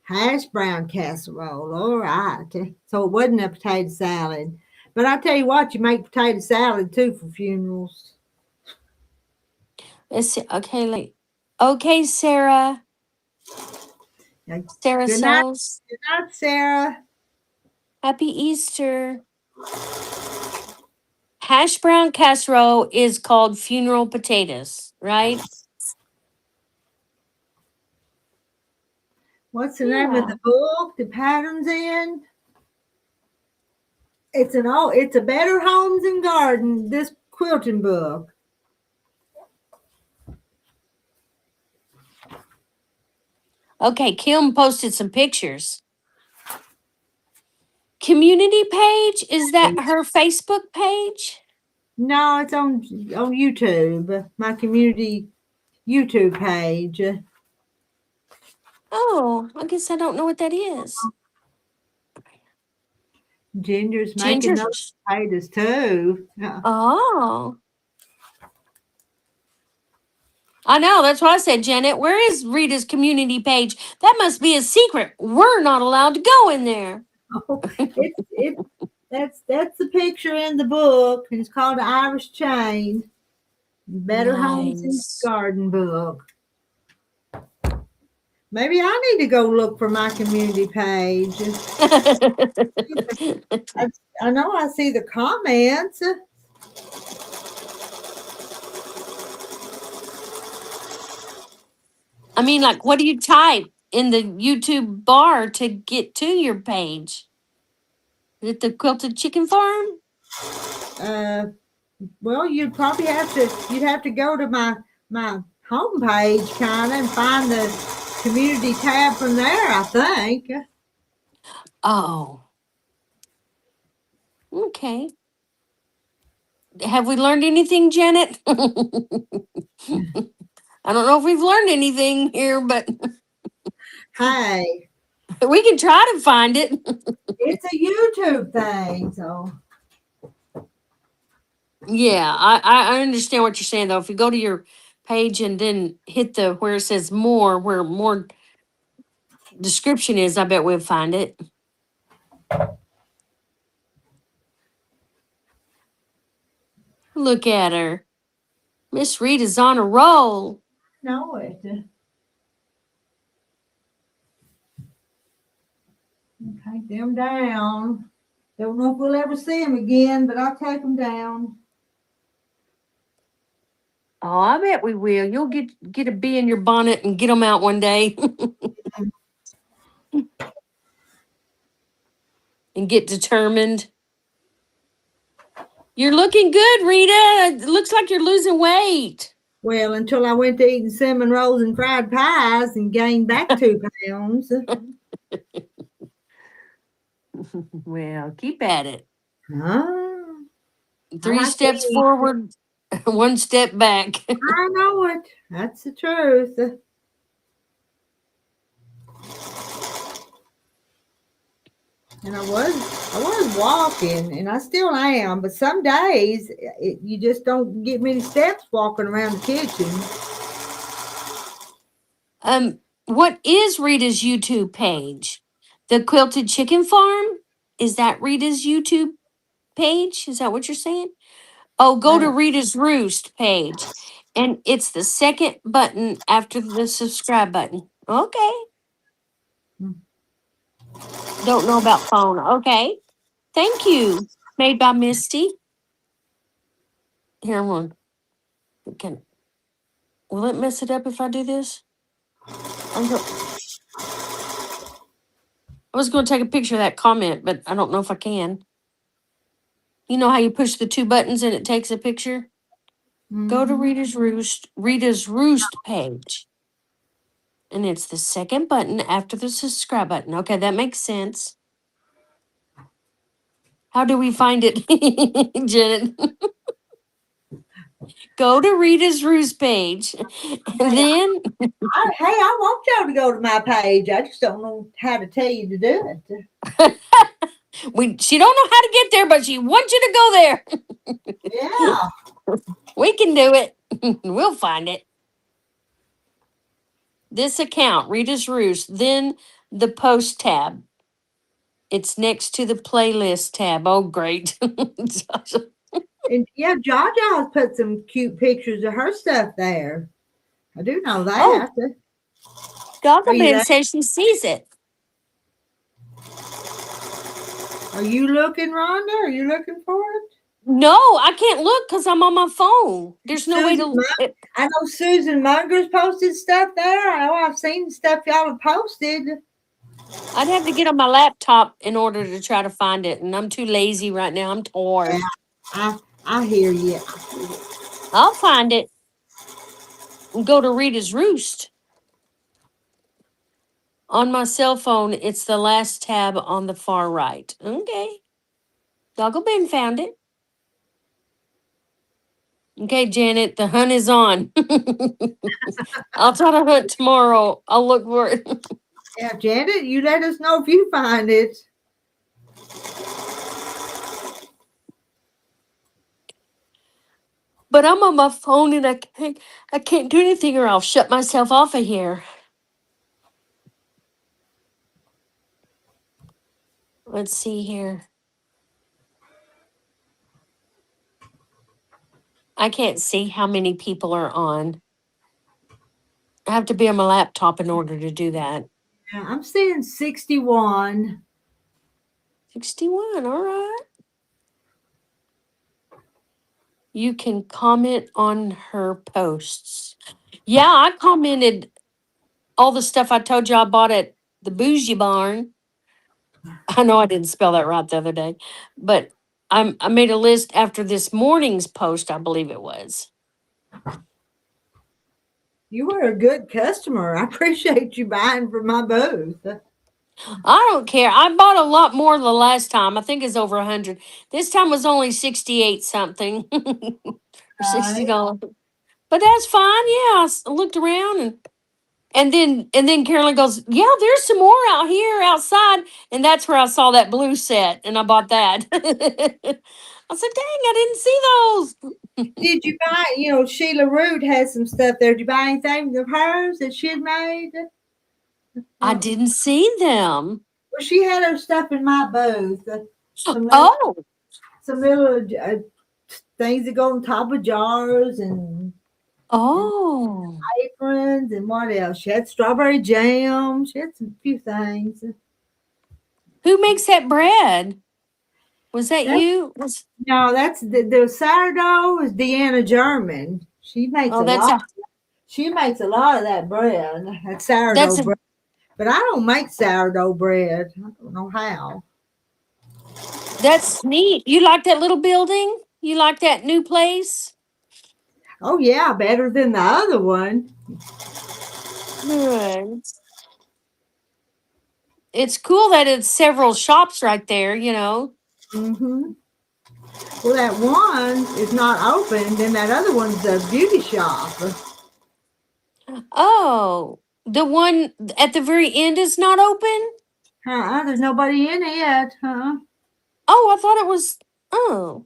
Hash brown casserole. All right. So it wasn't a potato salad. But I tell you what, you make potato salad too for funerals. Let's see. Okay, Sarah. Yeah. Sarah Good night. sews. Good night, Sarah. Happy Easter. Hash brown casserole is called funeral potatoes, right? What's the name of Yeah. the book? The patterns in? It's a Better Homes and Garden, this quilting book. Okay, Kim posted some pictures. Community page, is that her Facebook page? No, it's on YouTube. My community YouTube page. Oh, I guess I don't know what that is. Ginger's making those Ginger's. potatoes too. Yeah. Oh. I know, that's what I said, Janet. Where is Rita's community page? That must be a secret. We're not allowed to go in there. Oh, that's the picture in the book, and it's called the Irish Chain. Better Homes and Nice. Garden book. Maybe I need to go look for my community page. I know I see the comments. I mean, like, what do you type in the YouTube bar to get to your page? Is it the Quilted Chicken Farm? Uh, Well, you'd have to go to my homepage kind of and find the community tab from there, I think. Oh, okay. Have we learned anything, Janet? I don't know if we've learned anything here, but Hey, we can try to find it. it's a YouTube thing, so Yeah, I understand what you're saying though. If you go to your page and then hit the where it says more, where more description is, I bet we'll find it. Look at her. Miss Rita's on a roll. know it. Take them down. Don't know if we'll ever see them again, but I'll take them down. Oh, I bet we will. You'll get a bee in your bonnet and get them out one day and get determined. You're looking good, Rita. It looks like you're losing weight. Well, until I went to eating cinnamon rolls and fried pies and gained back 2 pounds. Well, keep at it. Ah, 3 like steps to eat. forward, 1 step back. I know it. That's the truth. And I was walking, and I still am. But some days you just don't get many steps walking around the kitchen. What is Rita's YouTube page? The Quilted Chicken Farm? Is that Rita's YouTube page? Is that what you're saying? Oh, go to Rita's Roost page. And it's the second button after the subscribe button. Okay. Don't know about phone. Okay. Thank you. Made by Misty. Here, one. Can will it mess it up if I do this? I was going to take a picture of that comment, but I don't know if I can. You know how you push the 2 buttons and it takes a picture? Go to Rita's Roost page. And it's the second button after the subscribe button. Okay, that makes sense. How do we find it, Janet? Go to Rita's Roost page. And then I want y'all to go to my page. I just don't know how to tell you to do it. she don't know how to get there, but she wants you to go there. Yeah. We can do it. We'll find it. This account, Rita's Roost, then the post tab. It's next to the playlist tab. Oh, great. And yeah, Jaja has put some cute pictures of her stuff there. I do know that. Doggabin says she sees it. Are you looking, Rhonda? Are you looking for it? No, I can't look because I'm on my phone. There's no way to. I know Susan Munger's posted stuff there. I know I've seen stuff y'all have posted. I'd have to get on my laptop in order to try to find it, and I'm too lazy right now. I'm tired. Yeah, I hear you. I'll find it. And go to Rita's Roost. On my cell phone, it's the last tab on the far right. Okay. Doggabin found it. Okay, Janet, the hunt is on. I'll try to hunt tomorrow. I'll look for it. Yeah, Janet, you let us know if you find it. But I'm on my phone and I can't do anything or I'll shut myself off of here. Let's see here. I can't see how many people are on. I have to be on my laptop in order to do that. Yeah, I'm seeing 61. 61, all right. You can comment on her posts. Yeah, I commented all the stuff I told you I bought at the Bougie Barn. I know I didn't spell that right the other day, but I made a list after this morning's post, I believe it was. You were a good customer. I appreciate you buying from my booth. I don't care. I bought a lot more the last time. I think it's over 100. This time was only 68 something or $60. But that's fine. Yeah, looked around and then Carolyn goes, "Yeah, there's some more out here outside." And that's where I saw that blue set and I bought that. I said, "Dang, I didn't see those." Did you buy, Sheila Root has some stuff there. Did you buy anything of hers that she had made? I Oh, didn't see them. well, she had her stuff in my booth. Some little, Oh, some little things that go on top of jars and oh. aprons and what else? She had strawberry jam. She had some few things. Who makes that bread? Was that That, you? Was no, that's the sourdough is Deanna German. She makes oh, a lot. She makes a lot of that bread. That sourdough that's a bread. But I don't make sourdough bread. I don't know how. that's neat. You like that little building? You like that new place? Oh yeah, better than the other one. Good. It's cool that it's several shops right there, you know. Mm-hmm. Well, that one is not open. Then that other one's a beauty shop. Oh, the one at the very end is not open? There's nobody in it, Oh, I thought it was. Oh,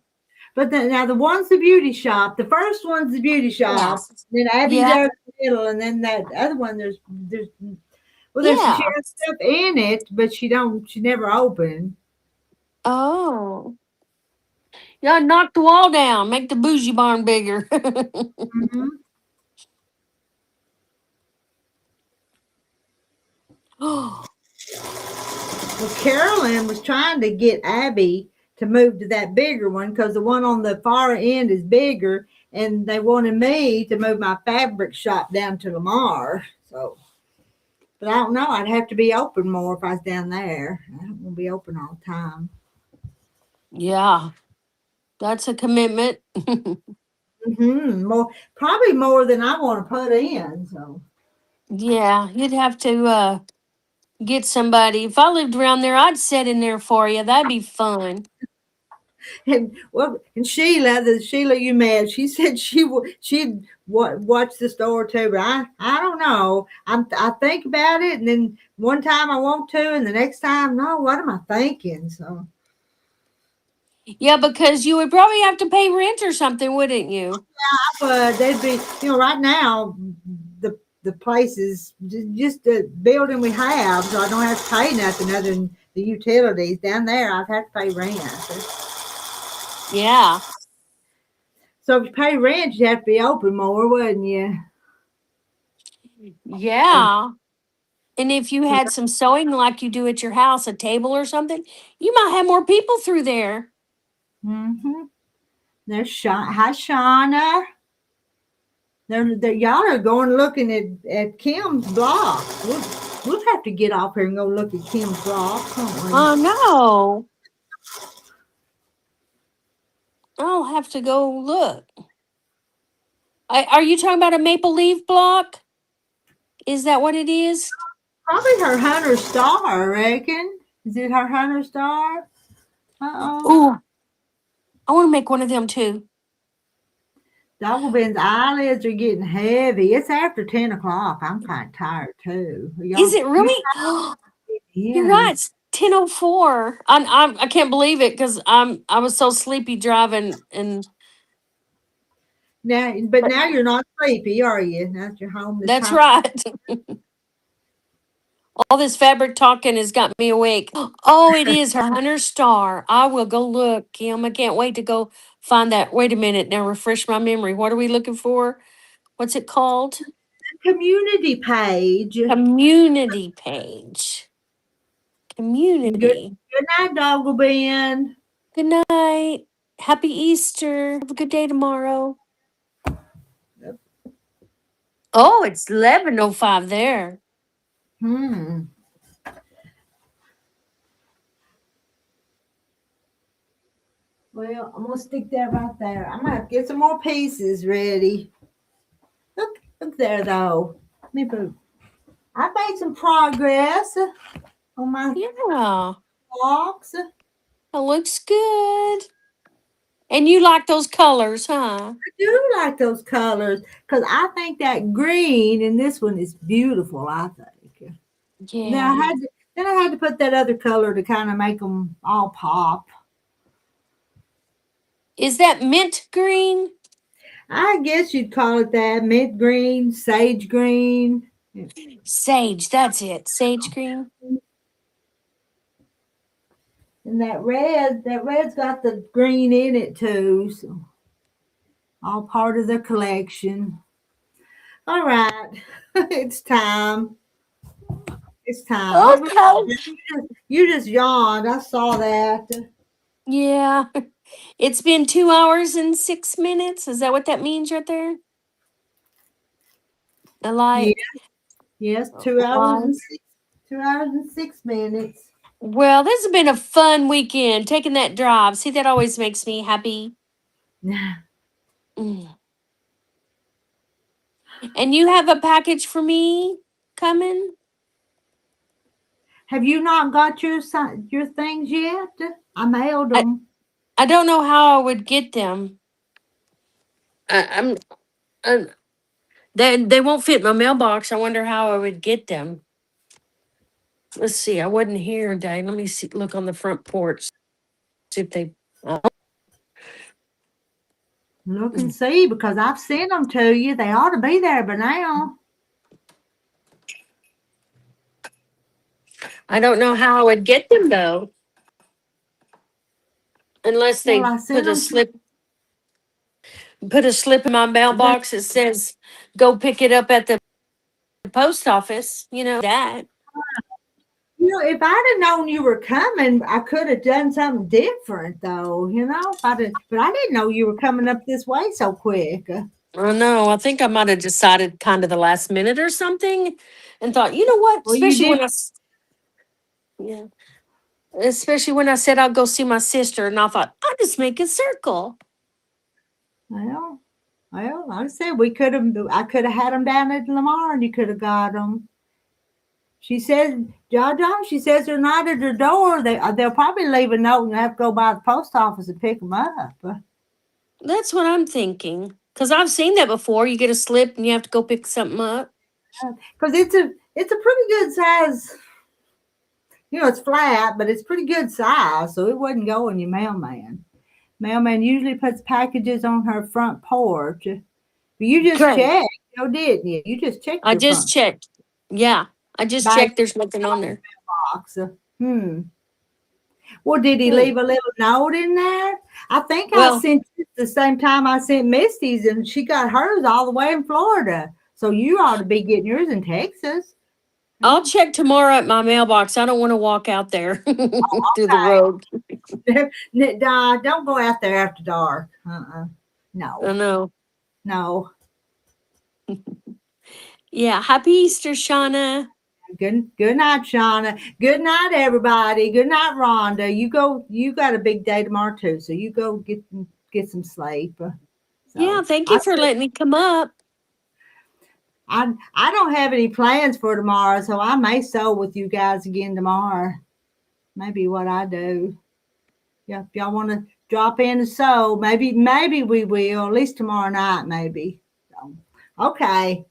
But now the one's the beauty shop. The first one's the beauty yeah. shop. Then Abby's Yeah. there in the middle, and then that other one there's she Yeah. has stuff in it, but she never opened. Oh. Yeah, knock the wall down, make the bougie barn bigger. Mm-hmm. Oh, Well, Carolyn was trying to get Abby to move to that bigger one because the one on the far end is bigger, and they wanted me to move my fabric shop down to Lamar. So, but I don't know. I'd have to be open more if I was down there. I don't want to be open all the time. yeah, that's a commitment. Probably more than I want to put in. So, Yeah, you'd have to get somebody. If I lived around there, I'd sit in there for you. That'd be fun. and the Sheila you met, she said she'd watch the store too, but I don't know. I think about it, and then one time I want to, and the next time no. What am I thinking? So Yeah, because you would probably have to pay rent or something, wouldn't you? but they'd be right now the place is just the building we have, so I don't have to pay nothing other than the utilities. Down there I'd have to pay rent. Yeah. So if you pay rent, you have to be open more, wouldn't you? Yeah. And if you had some sewing like you do at your house, a table or something, you might have more people through there. Mm-hmm. There's Hi, Shauna. Y'all are going looking at Kim's block. We'll have to get off here and go look at Kim's block, can't we? Oh, no. I'll have to go look. Are you talking about a maple leaf block? Is that what it is? Probably her Hunter Star, I reckon. Is it her Hunter Star? Uh-oh. Ooh, I want to make one of them too. Doggleben's eyelids are getting heavy. It's after 10 o'clock. I'm kind of tired too. Is it really? You're right. Yeah. It's 10:04. I can't believe it because I was so sleepy driving and But now you're not sleepy, are you? Now that you're home this that's time. right. All this fabric talking has got me awake. Oh, it is her Hunter Star. I will go look, Kim. I can't wait to go find that. Wait a minute. Now refresh my memory. What are we looking for? What's it called? Community page. Community page. Community. Good night, Doggleben. Good night. Happy Easter. Have a good day tomorrow. Oh, it's 11:05 there. Hmm. Well, I'm gonna stick that right there. I'm gonna have to get some more pieces ready. Look there though. Let me move. I made some progress on my Yeah, blocks. it looks good. And you like those colors, huh? I do like those colors because I think that green in this one is beautiful. I think. Now Yeah. then I had to put that other color to kind of make them all pop. Is that mint green? I guess you'd call it that mint green, sage green. Sage, that's it. Sage green. And that red's got the green in it too. So all part of the collection. All right. It's time. It's time. Oh, Okay. you just yawned. I saw that. Yeah. It's been 2 hours and 6 minutes. Is that what that means right there? A Yeah, like, yes, like. 2 hours and 6 minutes. Well, this has been a fun weekend taking that drive. See, that always makes me happy. Mm. And you have a package for me coming? Have you not got your things yet? I mailed I, them. I don't know how I would get them. I'm they won't fit my mailbox. I wonder how I would get them. Let's see. I wasn't here today. Let me see. Look on the front porch. See if they. Uh, Look and see because I've sent them to you. They ought to be there by now. I don't know how I would get them though, unless Well, they I sent them to put a slip in my they, mailbox that says go pick it up at the post office. You know that. if I'd have known you were coming, I could have done something different though, if but I didn't know you were coming up this way so quick. I know. I think I might have decided kind of the last minute or something, and thought, you know what? Well, you Especially did. when yeah, especially when I said I'll go see my sister, and I thought I'll just make a circle. Well, well, like I said, I could have had them down at Lamar and you could have got them. She said, John, she says they're not at her door. They'll probably leave a note and have to go by the post office and pick them up. That's what I'm thinking. Because I've seen that before. You get a slip and you have to go pick something up. Because it's a pretty good size. It's flat, but it's pretty good size, so it wouldn't go in your mailman. Mailman usually puts packages on her front porch. But you just Great. checked, didn't you? You just checked I your just front checked. Yeah. I just by checked. There's nothing on there. box. Well, did he Hmm. leave a little note in there? I think I Well, sent it the same time I sent Misty's, and she got hers all the way in Florida. So you ought to be getting yours in Texas. I'll check tomorrow at my mailbox. I don't want to walk out there through the Okay. road. Don't go out there after dark. I No, know. no. Yeah. Happy Easter, Shauna. Good night, Shauna. Good night, everybody. Good night, Rhonda. You go. You got a big day tomorrow too, so you go get some sleep. Yeah. So Thank you for letting me come up. I don't have any plans for tomorrow, so I may sew with you guys again tomorrow. Maybe what I do. Yeah, if y'all want to drop in and sew, maybe we will. At least tomorrow night, maybe. So, okay.